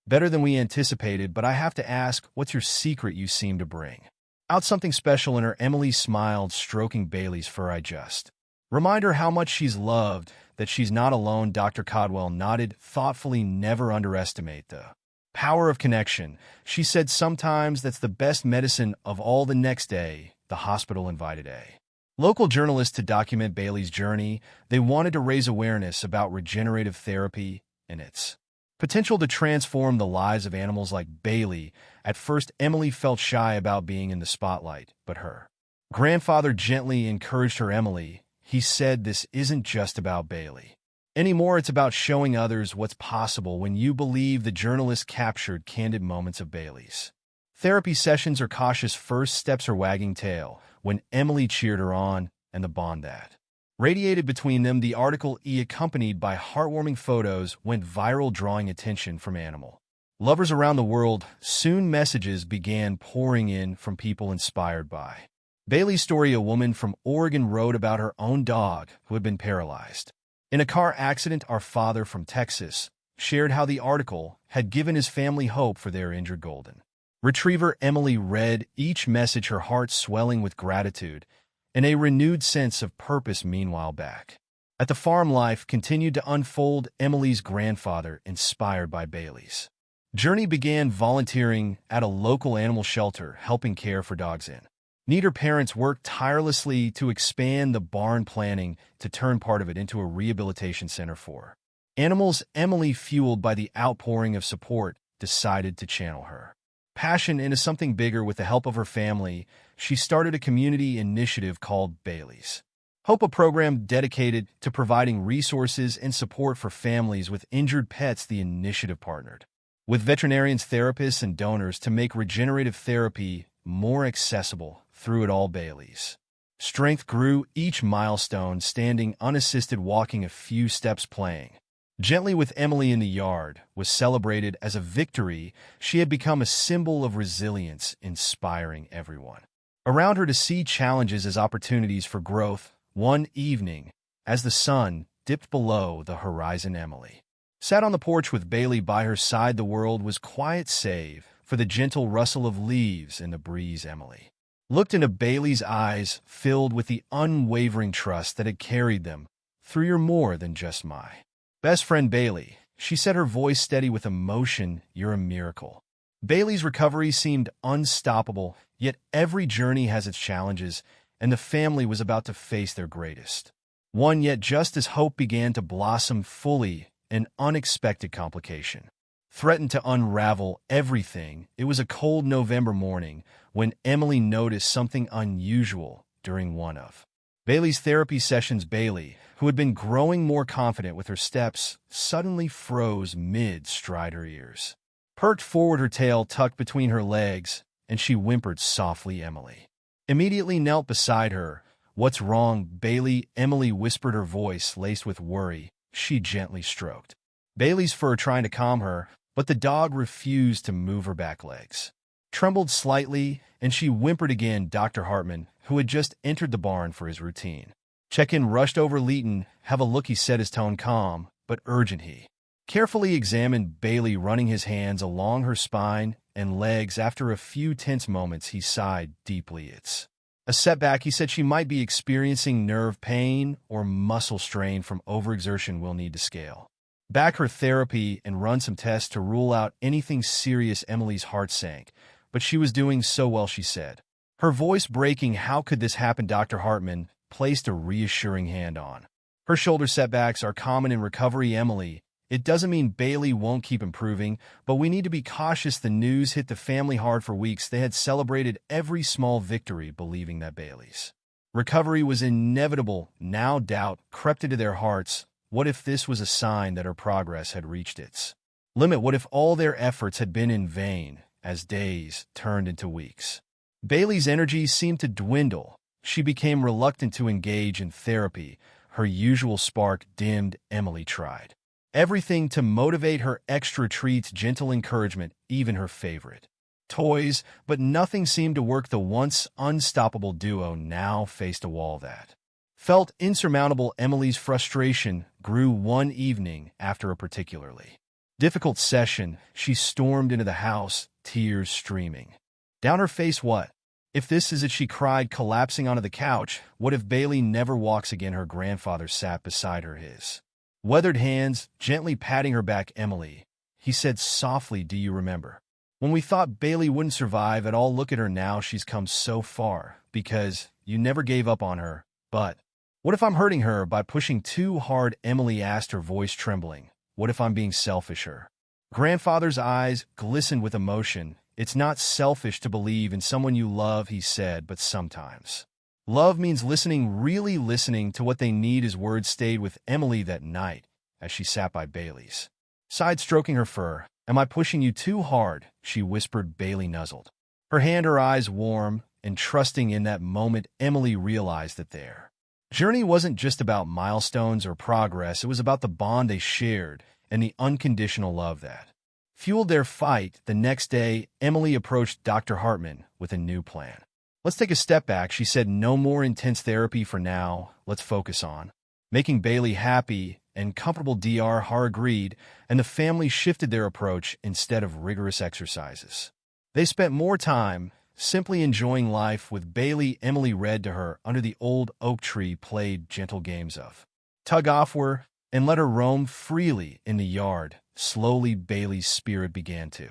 Better than we anticipated, but I have to ask, what's your secret you seem to bring? Out something special in her. Emily smiled, stroking Bailey's fur. I just remind her how much she's loved, that she's not alone. Dr. Codwell nodded thoughtfully. Never underestimate the power of connection. She said sometimes that's the best medicine of all. The next day, the hospital invited a local journalist to document Bailey's journey. They wanted to raise awareness about regenerative therapy and its potential to transform the lives of animals like Bailey. At first, Emily felt shy about being in the spotlight, but her grandfather gently encouraged her. Emily, he said, this isn't just about Bailey anymore. It's about showing others what's possible when you believe. The journalist captured candid moments of Bailey's therapy sessions. Her cautious first steps, her wagging tail, when Emily cheered her on, and the bond that radiated between them. The article, accompanied by heartwarming photos, went viral, drawing attention from animal lovers around the world. Soon messages began pouring in from people inspired by Bailey's story. A woman from Oregon wrote about her own dog who had been paralyzed in a car accident. Our father from Texas shared how the article had given his family hope for their injured golden retriever. Emily read each message, her heart swelling with gratitude and a renewed sense of purpose. Meanwhile, back at the farm, life continued to unfold. Emily's grandfather, inspired by Bailey's journey, began volunteering at a local animal shelter, helping care for dogs in need. Her parents worked tirelessly to expand the barn, planning to turn part of it into a rehabilitation center for animals. Emily, fueled by the outpouring of support, decided to channel her passion into something bigger. With the help of her family, she started a community initiative called Bailey's Hope, a program dedicated to providing resources and support for families with injured pets. The initiative partnered with veterinarians, therapists, and donors to make regenerative therapy more accessible. Through it all, Bailey's strength grew, each milestone standing unassisted, walking a few steps, playing gently with Emily in the yard, was celebrated as a victory. She had become a symbol of resilience, inspiring everyone around her to see challenges as opportunities for growth. One evening, as the sun dipped below the horizon, Emily sat on the porch with Bailey by her side. The world was quiet save for the gentle rustle of leaves in the breeze. Emily looked into Bailey's eyes, filled with the unwavering trust that had carried them through. You're more than just my best friend, Bailey, she said, her voice steady with emotion. You're a miracle. Bailey's recovery seemed unstoppable, yet every journey has its challenges, and the family was about to face their greatest one yet. Just as hope began to blossom fully, an unexpected complication threatened to unravel everything. It was a cold November morning when Emily noticed something unusual during one of Bailey's therapy sessions. Bailey, who had been growing more confident with her steps, suddenly froze mid-stride. Her ears perked forward, her tail tucked between her legs, and she whimpered softly. Emily immediately knelt beside her. What's wrong, Bailey? Emily whispered, her voice laced with worry. She gently stroked Bailey's fur, trying to calm her, but the dog refused to move. Her back legs trembled slightly, and she whimpered again. Dr. Hartman, who had just entered the barn for his routine check-in, rushed over. Leighton, have a look, he said, his tone calm but urgent. He carefully examined Bailey, running his hands along her spine and legs. After a few tense moments, he sighed deeply. It's a setback, he said. She might be experiencing nerve pain or muscle strain from overexertion. We'll need to scale back her therapy and run some tests to rule out anything serious. Emily's heart sank, but she was doing so well, she said, her voice breaking. How could this happen? Dr. Hartman placed a reassuring hand on her shoulder. Setbacks are common in recovery, Emily. It doesn't mean Bailey won't keep improving, but we need to be cautious. The news hit the family hard. For weeks, they had celebrated every small victory, believing that Bailey's recovery was inevitable. Now doubt crept into their hearts. What if this was a sign that her progress had reached its limit? What if all their efforts had been in vain? As days turned into weeks, Bailey's energy seemed to dwindle. She became reluctant to engage in therapy. Her usual spark dimmed. Emily tried everything to motivate her: extra treats, gentle encouragement, even her favorite toys, but nothing seemed to work. The once unstoppable duo now faced a wall that felt insurmountable. Emily's frustration grew one evening after a particularly difficult session. She stormed into the house, tears streaming down her face. What if this is it? She cried, collapsing onto the couch. What if Bailey never walks again? Her grandfather sat beside her, his weathered hands gently patting her back. Emily, he said softly, do you remember when we thought Bailey wouldn't survive at all? Look at her now. She's come so far because you never gave up on her. But what if I'm hurting her by pushing too hard? Emily asked, her voice trembling. What if I'm being selfish? Her grandfather's eyes glistened with emotion. It's not selfish to believe in someone you love, he said, but sometimes love means listening, really listening to what they need. His words stayed with Emily that night as she sat by Bailey's side, stroking her fur. Am I pushing you too hard? She whispered. Bailey nuzzled her hand, her eyes warm and trusting. In that moment, Emily realized that their journey wasn't just about milestones or progress. It was about the bond they shared and the unconditional love that fueled their fight. The next day, Emily approached Dr. Hartman with a new plan. Let's take a step back, she said. No more intense therapy for now. Let's focus on making Bailey happy and comfortable. Dr. Har agreed, and the family shifted their approach. Instead of rigorous exercises, they spent more time simply enjoying life with Bailey. Emily read to her under the old oak tree, played gentle games of tug-of-war, and let her roam freely in the yard. Slowly, Bailey's spirit began to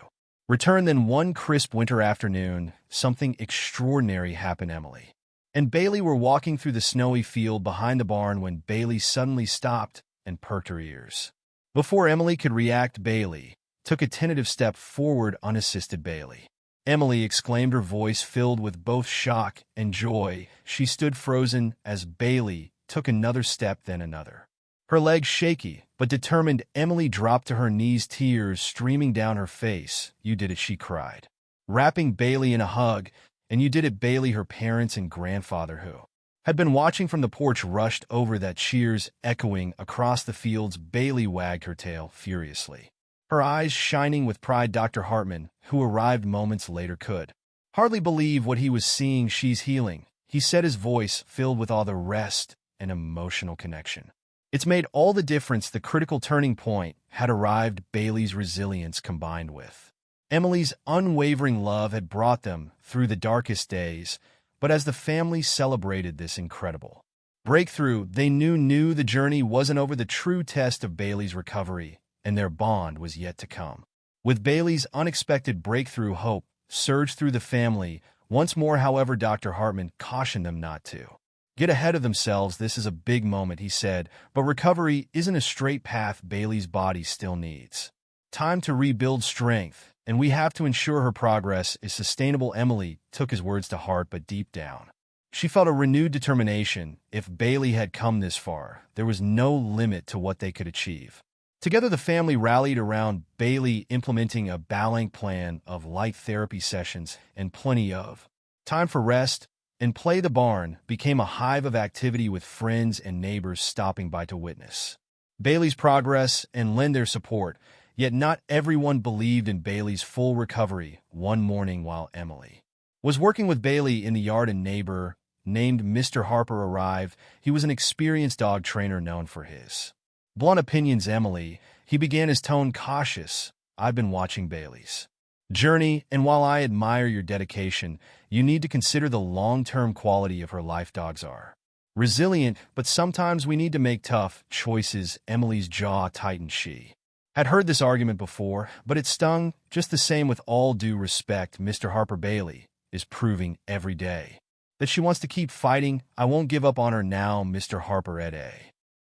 return. Then one crisp winter afternoon, something extraordinary happened. Emily and Bailey were walking through the snowy field behind the barn when Bailey suddenly stopped and perked her ears. Before Emily could react, Bailey took a tentative step forward unassisted. Bailey, Emily exclaimed, her voice filled with both shock and joy. She stood frozen as Bailey took another step, then another. Her legs shaky but determined, Emily dropped to her knees, tears streaming down her face. You did it, she cried, wrapping Bailey in a hug. And you did it, Bailey. Her parents and grandfather, who had been watching from the porch, rushed over, that cheers echoing across the fields. Bailey wagged her tail furiously, her eyes shining with pride. Dr. Hartman, who arrived moments later, could hardly believe what he was seeing. She's healing, he said, his voice filled with all the rest and emotional connection. It's made all the difference. The critical turning point had arrived. Bailey's resilience combined with Emily's unwavering love had brought them through the darkest days. But as the family celebrated this incredible breakthrough, they knew the journey wasn't over. The true test of Bailey's recovery and their bond was yet to come. With Bailey's unexpected breakthrough, hope surged through the family once more. However, Dr. Hartman cautioned them not to get ahead of themselves. This is a big moment, he said, but recovery isn't a straight path. Bailey's body still needs time to rebuild strength, and we have to ensure her progress is sustainable. Emily took his words to heart, but deep down, she felt a renewed determination. If Bailey had come this far, there was no limit to what they could achieve. Together, the family rallied around Bailey, implementing a balanced plan of light therapy sessions and plenty of time for rest and play. The barn became a hive of activity, with friends and neighbors stopping by to witness Bailey's progress and lend their support. Yet not everyone believed in Bailey's full recovery. One morning, while Emily was working with Bailey in the yard, a neighbor named Mr. Harper arrived. He was an experienced dog trainer known for his blunt opinions. Emily, he began, his tone cautious, I've been watching Bailey's journey, and while I admire your dedication, you need to consider the long-term quality of her life. Dogs are resilient, but sometimes we need to make tough choices. Emily's jaw tightened. She had heard this argument before, but it stung just the same. With all due respect, Mr. Harper, Bailey is proving every day that she wants to keep fighting. I won't give up on her now. Mr. Harper had a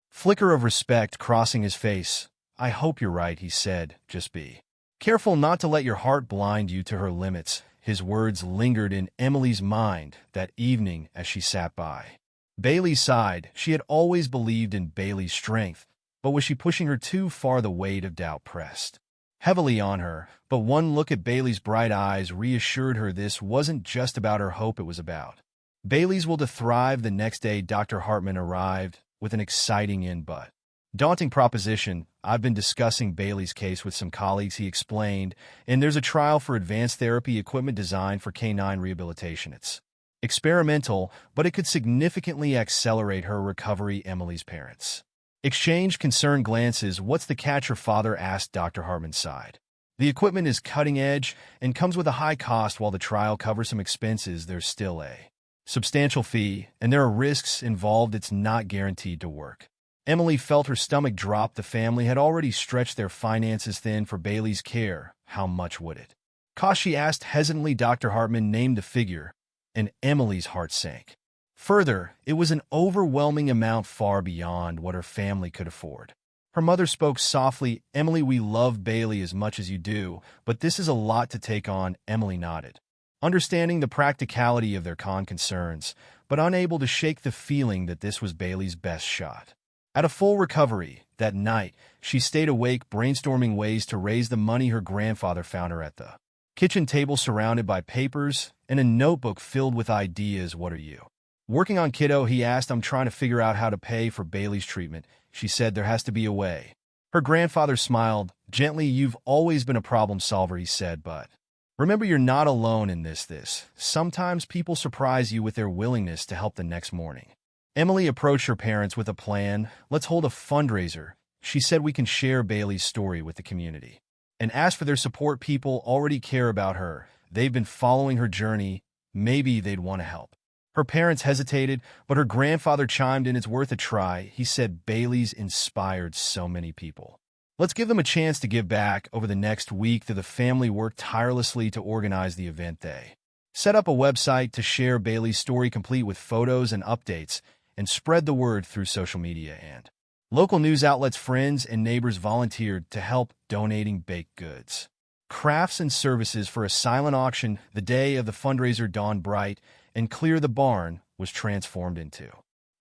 flicker of respect crossing his face. I hope you're right, he said. Just be careful not to let your heart blind you to her limits. His words lingered in Emily's mind that evening as she sat by Bailey's side. She had always believed in Bailey's strength, but was she pushing her too far? The weight of doubt pressed heavily on her, but one look at Bailey's bright eyes reassured her. This wasn't just about her hope, it was about Bailey's will to thrive. The next day, Dr. Hartman arrived with an exciting but daunting proposition. I've been discussing Bailey's case with some colleagues, he explained, and there's a trial for advanced therapy equipment designed for canine rehabilitation. It's Experimental, but it could significantly accelerate her recovery, Emily's parents exchanged concerned glances. What's the catch? Her father asked. Dr. Hartman sighed. The equipment is cutting edge and comes with a high cost. While the trial covers some expenses, there's still a substantial fee, and there are risks involved. It's not guaranteed to work. Emily felt her stomach drop. The family had already stretched their finances thin for Bailey's care. How much would it cost? She asked hesitantly. Dr. Hartman named a figure, and Emily's heart sank. Further, it was an overwhelming amount far beyond what her family could afford. Her mother spoke softly. Emily, we love Bailey as much as you do, but this is a lot to take on. Emily nodded, understanding the practicality of their concerns, but unable to shake the feeling that this was Bailey's best shot at a full recovery. That night, she stayed awake, brainstorming ways to raise the money. Her grandfather found her at the kitchen table surrounded by papers and a notebook filled with ideas. What are you working on, kiddo? He asked. I'm trying to figure out how to pay for Bailey's treatment. She said. There has to be a way. Her grandfather smiled gently. You've always been a problem solver, he said, but remember, you're not alone in this. Sometimes people surprise you with their willingness to help the next morning. Emily approached her parents with a plan. Let's hold a fundraiser. She said we can share Bailey's story with the community and ask for their support. People already care about her. They've been following her journey. Maybe they'd want to help. Her parents hesitated, but her grandfather chimed in. It's worth a try. He said, Bailey's inspired so many people. Let's give them a chance to give back. Over the next week, the family worked tirelessly to organize the event. They set up a website to share Bailey's story, complete with photos and updates, and spread the word through social media and local news outlets. Friends and neighbors volunteered to help, donating baked goods, crafts, and services for a silent auction. The day of the fundraiser dawned bright and clear. The barn was transformed into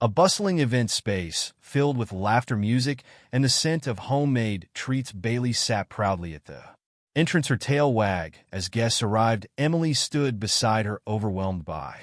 a bustling event space filled with laughter, music, and the scent of homemade treats. Bailey sat proudly at the entrance, her tail wagged as guests arrived. Emily stood beside her, overwhelmed by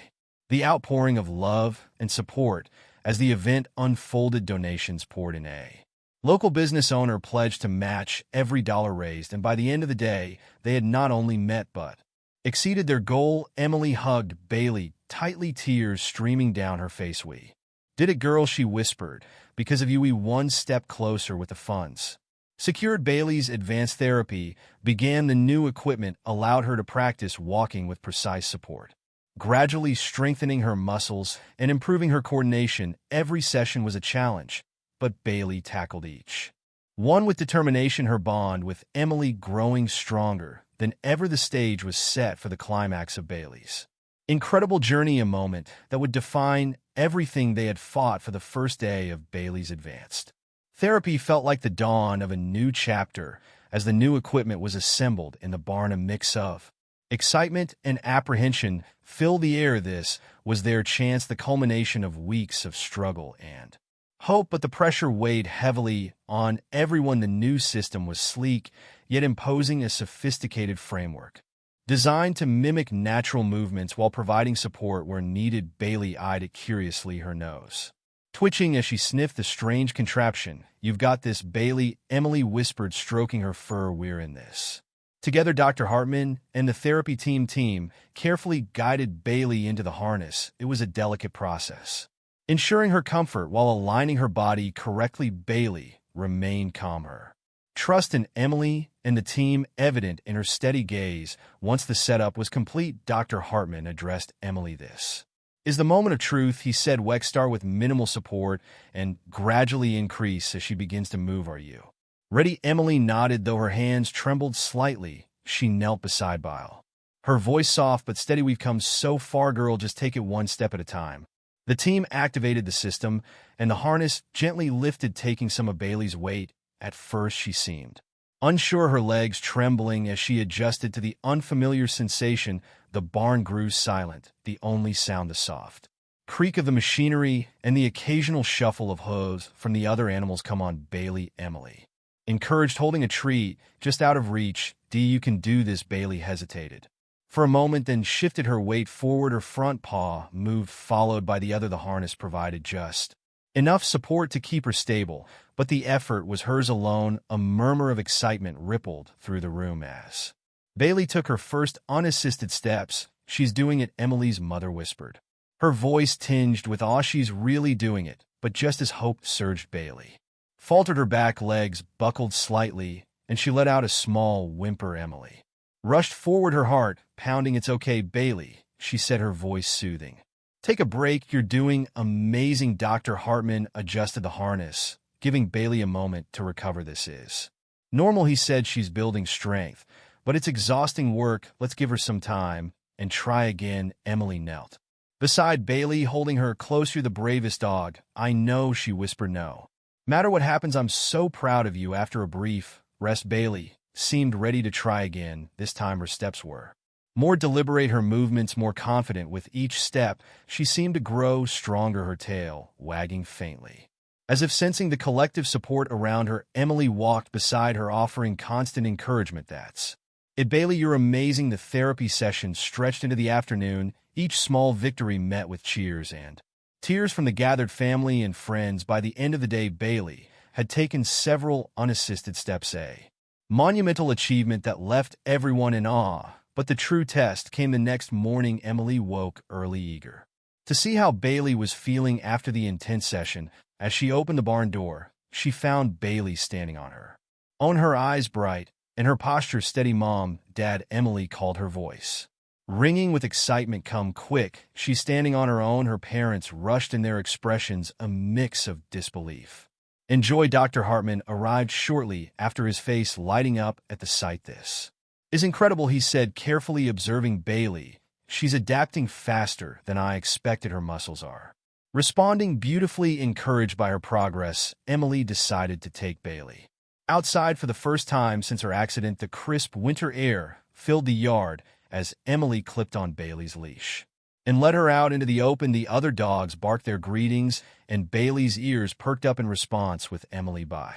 the outpouring of love and support. As the event unfolded, donations poured in. A local business owner pledged to match every dollar raised, and by the end of the day, they had not only met but exceeded their goal. Emily hugged Bailey tightly, tears streaming down her face. We did it, girl, she whispered. Because of you, we one step closer with the funds secured. Bailey's advanced therapy began. The new equipment allowed her to practice walking with precise support, gradually strengthening her muscles and improving her coordination. Every session was a challenge, but Bailey tackled each one with determination, her bond with Emily growing stronger than ever. The stage was set for the climax of Bailey's incredible journey, a moment that would define everything they had fought for. The first day of Bailey's advanced therapy felt like the dawn of a new chapter. As the new equipment was assembled in the barn, a mix of excitement and apprehension filled the air. This was their chance, the culmination of weeks of struggle and hope, but the pressure weighed heavily on everyone. The new system was sleek, yet imposing, a sophisticated framework designed to mimic natural movements while providing support where needed. Bailey eyed it curiously, her nose twitching as she sniffed the strange contraption. You've got this, Bailey, Emily whispered, stroking her fur. We're in this together. Dr. Hartman and the therapy team carefully guided Bailey into the harness. It was a delicate process, ensuring her comfort while aligning her body correctly. Bailey remained calm, her trust in Emily and the team evident in her steady gaze. Once the setup was complete, Dr. Hartman addressed Emily. This is the moment of truth, he said. Wex start with minimal support and gradually increase as she begins to move. Are you ready? Emily nodded, though her hands trembled slightly. She knelt beside Bile, her voice soft but steady. We've come so far, girl, just take it one step at a time. The team activated the system, and the harness gently lifted, taking some of Bailey's weight. At first, she seemed unsure, her legs trembling as she adjusted to the unfamiliar sensation. The barn grew silent, the only sound the soft creak of the machinery and the occasional shuffle of hooves from the other animals. Come on, Bailey, Emily encouraged, holding a treat just out of reach. You can do this. Bailey hesitated for a moment, then shifted her weight forward. Her front paw moved, followed by the other. The harness provided just enough support to keep her stable, but the effort was hers alone. A murmur of excitement rippled through the room as Bailey took her first unassisted steps. She's doing it, Emily's mother whispered. Her voice tinged with awe. She's really doing it, but just as hope surged, Bailey faltered. Her back legs buckled slightly, and she let out a small whimper. Emily rushed forward, her heart pounding. It's okay, Bailey, she said, her voice soothing. Take a break. You're doing amazing. Dr. Hartman adjusted the harness, giving Bailey a moment to recover. This is normal, he said. She's building strength, but it's exhausting work. Let's give her some time and try again. Emily knelt beside Bailey, holding her close. You're the bravest dog I know, she whispered. No matter what happens, I'm so proud of you. After a brief rest, Bailey seemed ready to try again. This time her steps were more deliberate, her movements more confident. With each step, she seemed to grow stronger, her tail wagging faintly. As if sensing the collective support around her, Emily walked beside her, offering constant encouragement. That's it, Bailey, you're amazing. The therapy session stretched into the afternoon, each small victory met with cheers and tears from the gathered family and friends. By the end of the day, Bailey had taken several unassisted steps, a monumental achievement that left everyone in awe. But the true test came the next morning. Emily woke early, eager to see how Bailey was feeling after the intense session. As she opened the barn door, she found Bailey standing on her own, her eyes bright and her posture steady. Mom, Dad, Emily called, her voice ringing with excitement. Come quick. She's standing on her own. Her parents rushed in, their expressions a mix of disbelief and joy. Dr. Hartman arrived shortly after, his face lighting up at the sight. This is incredible, he said, carefully observing Bailey. She's adapting faster than I expected. Her muscles are responding beautifully. Encouraged by her progress, Emily decided to take Bailey outside for the first time since her accident. The crisp winter air filled the yard as Emily clipped on Bailey's leash and let her out into the open. The other dogs barked their greetings, and Bailey's ears perked up in response. With Emily by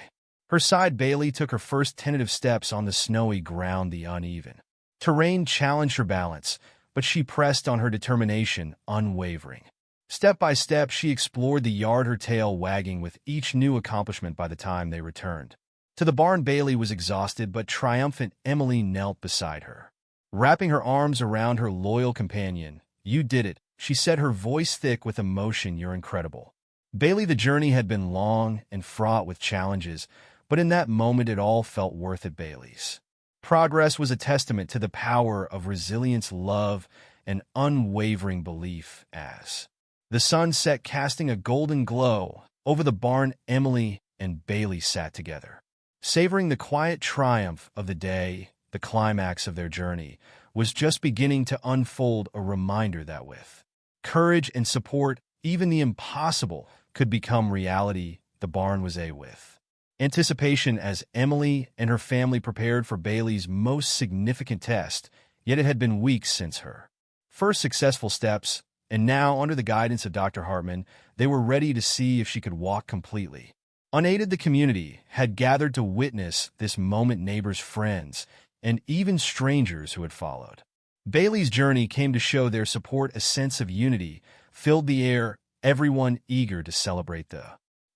her side, Bailey took her first tentative steps on the snowy ground. The uneven terrain challenged her balance, but she pressed on, her determination unwavering. Step by step, she explored the yard, her tail wagging with each new accomplishment. By the time they returned to the barn, Bailey was exhausted but triumphant. Emily knelt beside her, wrapping her arms around her loyal companion. You did it, she said, her voice thick with emotion. You're incredible, Bailey. The journey had been long and fraught with challenges, but in that moment it all felt worth it. Bailey's progress was a testament to the power of resilience, love, and unwavering belief. As the sun set, casting a golden glow over the barn, Emily and Bailey sat together, savoring the quiet triumph of the day. The climax of their journey was just beginning to unfold, a reminder that with courage and support, even the impossible could become reality. The barn was with anticipation as Emily and her family prepared for Bailey's most significant test, yet it had been weeks since her first successful steps, and now, under the guidance of Dr. Hartman, they were ready to see if she could walk completely unaided. The community had gathered to witness this moment, neighbors, friends, and even strangers who had followed Bailey's journey came to show their support. A sense of unity filled the air, everyone eager to celebrate the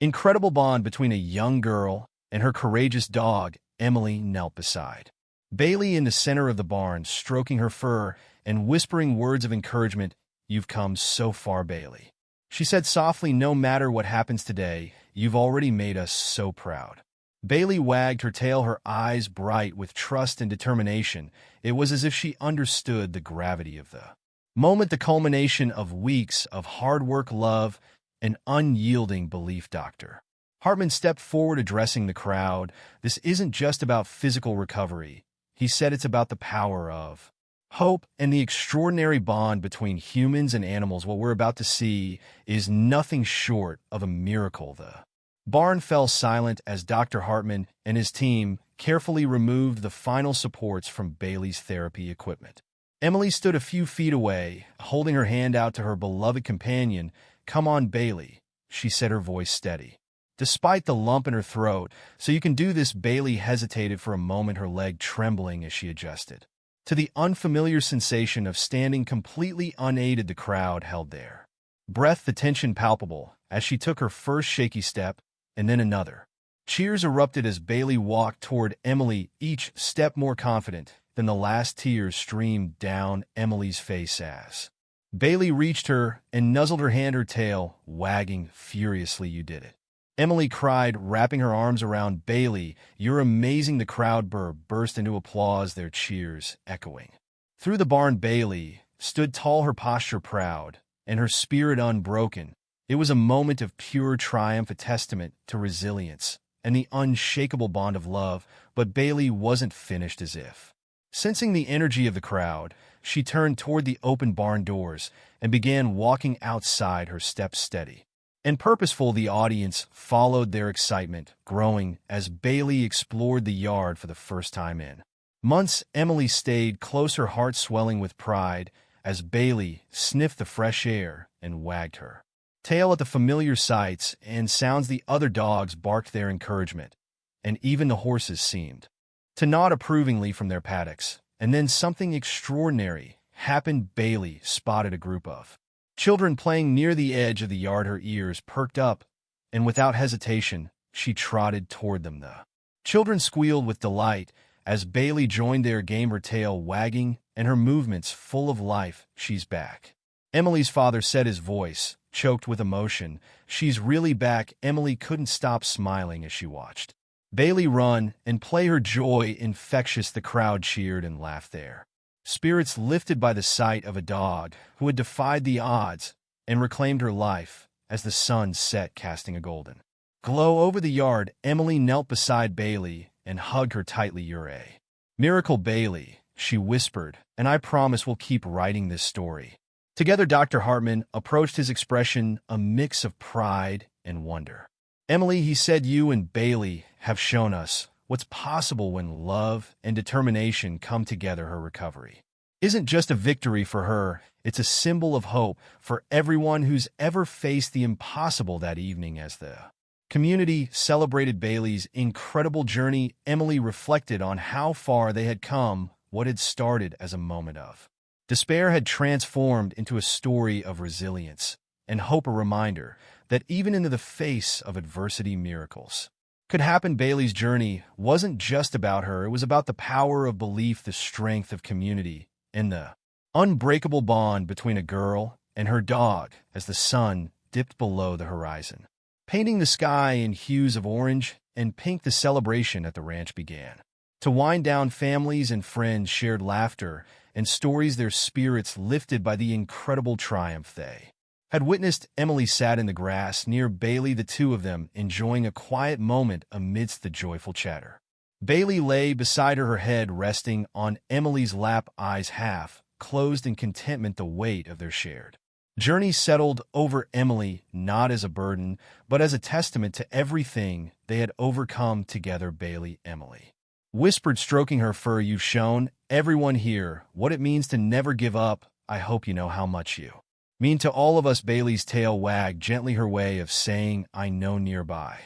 incredible bond between a young girl and her courageous dog. Emily knelt beside Bailey in the center of the barn, stroking her fur and whispering words of encouragement. You've come so far, Bailey, she said softly. No matter what happens today, you've already made us so proud. Bailey wagged her tail, her eyes bright with trust and determination. It was as if she understood the gravity of the moment, the culmination of weeks of hard work, love, and unyielding belief. Dr. Hartman stepped forward, addressing the crowd. This isn't just about physical recovery, he said. It's about the power of hope and the extraordinary bond between humans and animals. What we're about to see is nothing short of a miracle. The barn fell silent as Dr. Hartman and his team carefully removed the final supports from Bailey's therapy equipment. Emily stood a few feet away, holding her hand out to her beloved companion. Come on, Bailey, she said, her voice steady despite the lump in her throat. So you can do this. Bailey hesitated for a moment, her leg trembling as she adjusted to the unfamiliar sensation of standing completely unaided. The crowd held their breath, the tension palpable, as she took her first shaky step, and then another. Cheers erupted as Bailey walked toward Emily, each step more confident than the last. Tears streamed down Emily's face as Bailey reached her and nuzzled her hand, her tail wagging furiously. "You did it," Emily cried, wrapping her arms around Bailey. "You're amazing." The crowd burst into applause, their cheers echoing. Through the barn, Bailey stood tall, her posture proud and her spirit unbroken. It was a moment of pure triumph, a testament to resilience and the unshakable bond of love. But Bailey wasn't finished. As if sensing the energy of the crowd, she turned toward the open barn doors and began walking outside, her steps steady and purposeful. The audience followed, their excitement growing as Bailey explored the yard for the first time in months. Emily stayed close, her heart swelling with pride as Bailey sniffed the fresh air and wagged her tail at the familiar sights and sounds. The other dogs barked their encouragement, and even the horses seemed to nod approvingly from their paddocks. And then something extraordinary happened. Bailey spotted a group of children playing near the edge of the yard. Her ears perked up, and without hesitation, she trotted toward them. The children squealed with delight as Bailey joined their game, her tail wagging and her movements full of life. "She's back," Emily's father said, his voice choked with emotion. "She's really back." Emily couldn't stop smiling as she watched Bailey run and play, her joy infectious. The crowd cheered and laughed, their spirits lifted by the sight of a dog who had defied the odds and reclaimed her life. As the sun set, casting a golden glow over the yard, Emily knelt beside Bailey and hugged her tightly. "You're a miracle, Bailey," she whispered, "and I promise we'll keep writing this story together." Dr. Hartman approached, his expression a mix of pride and wonder. "Emily," he said, "you and Bailey have shown us what's possible when love and determination come together." Her recovery isn't just a victory for her, it's a symbol of hope for everyone who's ever faced the impossible. That evening, as the community celebrated Bailey's incredible journey, Emily reflected on how far they had come. What had started as a moment of despair had transformed into a story of resilience and hope, a reminder that even in the face of adversity, miracles could happen. Bailey's journey wasn't just about her, it was about the power of belief, the strength of community, and the unbreakable bond between a girl and her dog. As the sun dipped below the horizon, painting the sky in hues of orange and pink, the celebration at the ranch began to wind down. Families and friends shared laughter and stories, their spirits lifted by the incredible triumph they had witnessed. Emily sat in the grass near Bailey, the two of them enjoying a quiet moment amidst the joyful chatter. Bailey lay beside her, her head resting on Emily's lap, eyes half closed in contentment. The weight of their shared journey settled over Emily, not as a burden, but as a testament to everything they had overcome together. "Bailey," Emily whispered, stroking her fur, "you've shown everyone here what it means to never give up. I hope you know how much you mean to all of us." Bailey's tail wagged gently, her way of saying, "I know." Nearby,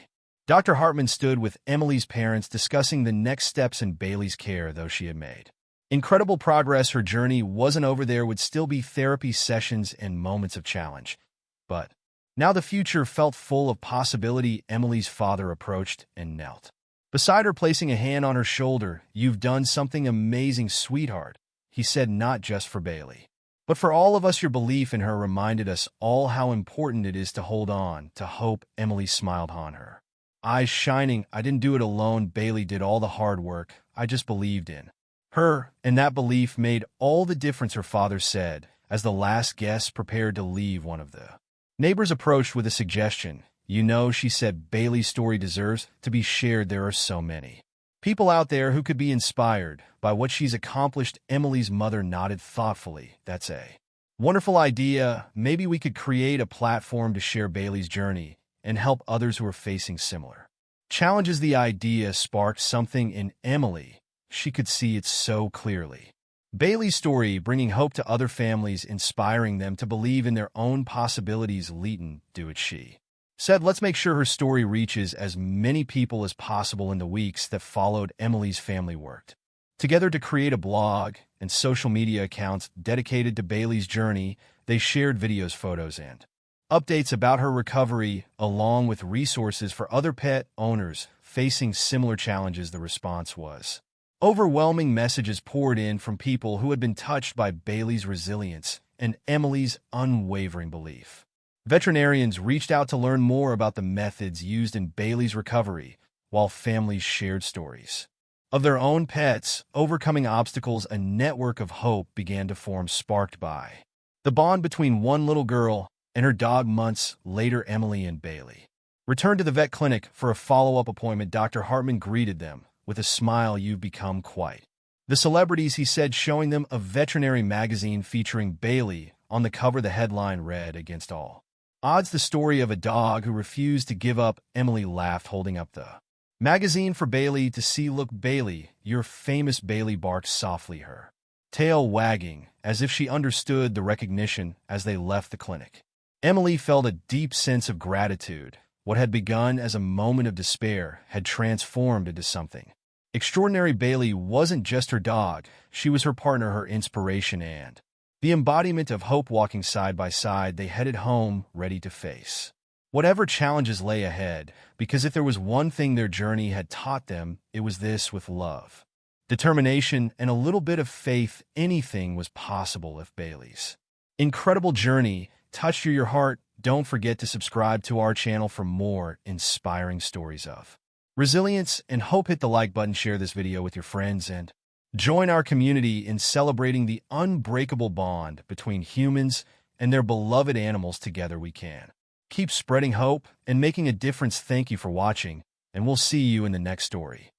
Dr. Hartman stood with Emily's parents, discussing the next steps in Bailey's care. Though she had made incredible progress, her journey wasn't over. There would still be therapy sessions and moments of challenge. But now the future felt full of possibility. Emily's father approached and knelt beside her, placing a hand on her shoulder. "You've done something amazing, sweetheart," he said, "not just for Bailey, but for all of us." Your belief in her reminded us all how important it is to hold on to hope. Emily smiled on her, eyes shining. "I didn't do it alone. Bailey did all the hard work. I just believed in her, and that belief made all the difference," her father said, as the last guests prepared to leave. One of the neighbors approached with a suggestion. "You know," she said, "Bailey's story deserves to be shared. There are so many people out there who could be inspired by what she's accomplished." Emily's mother nodded thoughtfully. "That's a wonderful idea. Maybe we could create a platform to share Bailey's journey and help others who are facing similar challenges." The idea sparked something in Emily. She could see it so clearly. Bailey's story bringing hope to other families, inspiring them to believe in their own possibilities. "Leighton, do it," she said. "Let's make sure her story reaches as many people as possible." In the weeks that followed, Emily's family worked together to create a blog and social media accounts dedicated to Bailey's journey. They shared videos, photos, and updates about her recovery, along with resources for other pet owners facing similar challenges. The response was overwhelming. Messages poured in from people who had been touched by Bailey's resilience and Emily's unwavering belief. Veterinarians reached out to learn more about the methods used in Bailey's recovery, while families shared stories of their own pets overcoming obstacles. A network of hope began to form, sparked by the bond between one little girl and her dog. Months later, Emily and Bailey returned to the vet clinic for a follow-up appointment. Dr. Hartman greeted them with a smile. "You've become quite the celebrities," he said, showing them a veterinary magazine featuring Bailey. On the cover, the headline read, "Against all odds, the story of a dog who refused to give up." Emily laughed, holding up the magazine for Bailey to see. "Look, Bailey, you're famous." Bailey barked softly, her tail wagging, as if she understood the recognition. As they left the clinic, Emily felt a deep sense of gratitude. What had begun as a moment of despair had transformed into something extraordinary. Bailey wasn't just her dog, she was her partner, her inspiration, and the embodiment of hope. Walking side by side, they headed home, ready to face whatever challenges lay ahead, because if there was one thing their journey had taught them, it was this: with love, determination, and a little bit of faith, anything was possible. If Bailey's incredible journey touched your heart, don't forget to subscribe to our channel for more inspiring stories of resilience and hope. Hit the like button, share this video with your friends, and join our community in celebrating the unbreakable bond between humans and their beloved animals. Together we can keep spreading hope and making a difference. Thank you for watching, and we'll see you in the next story.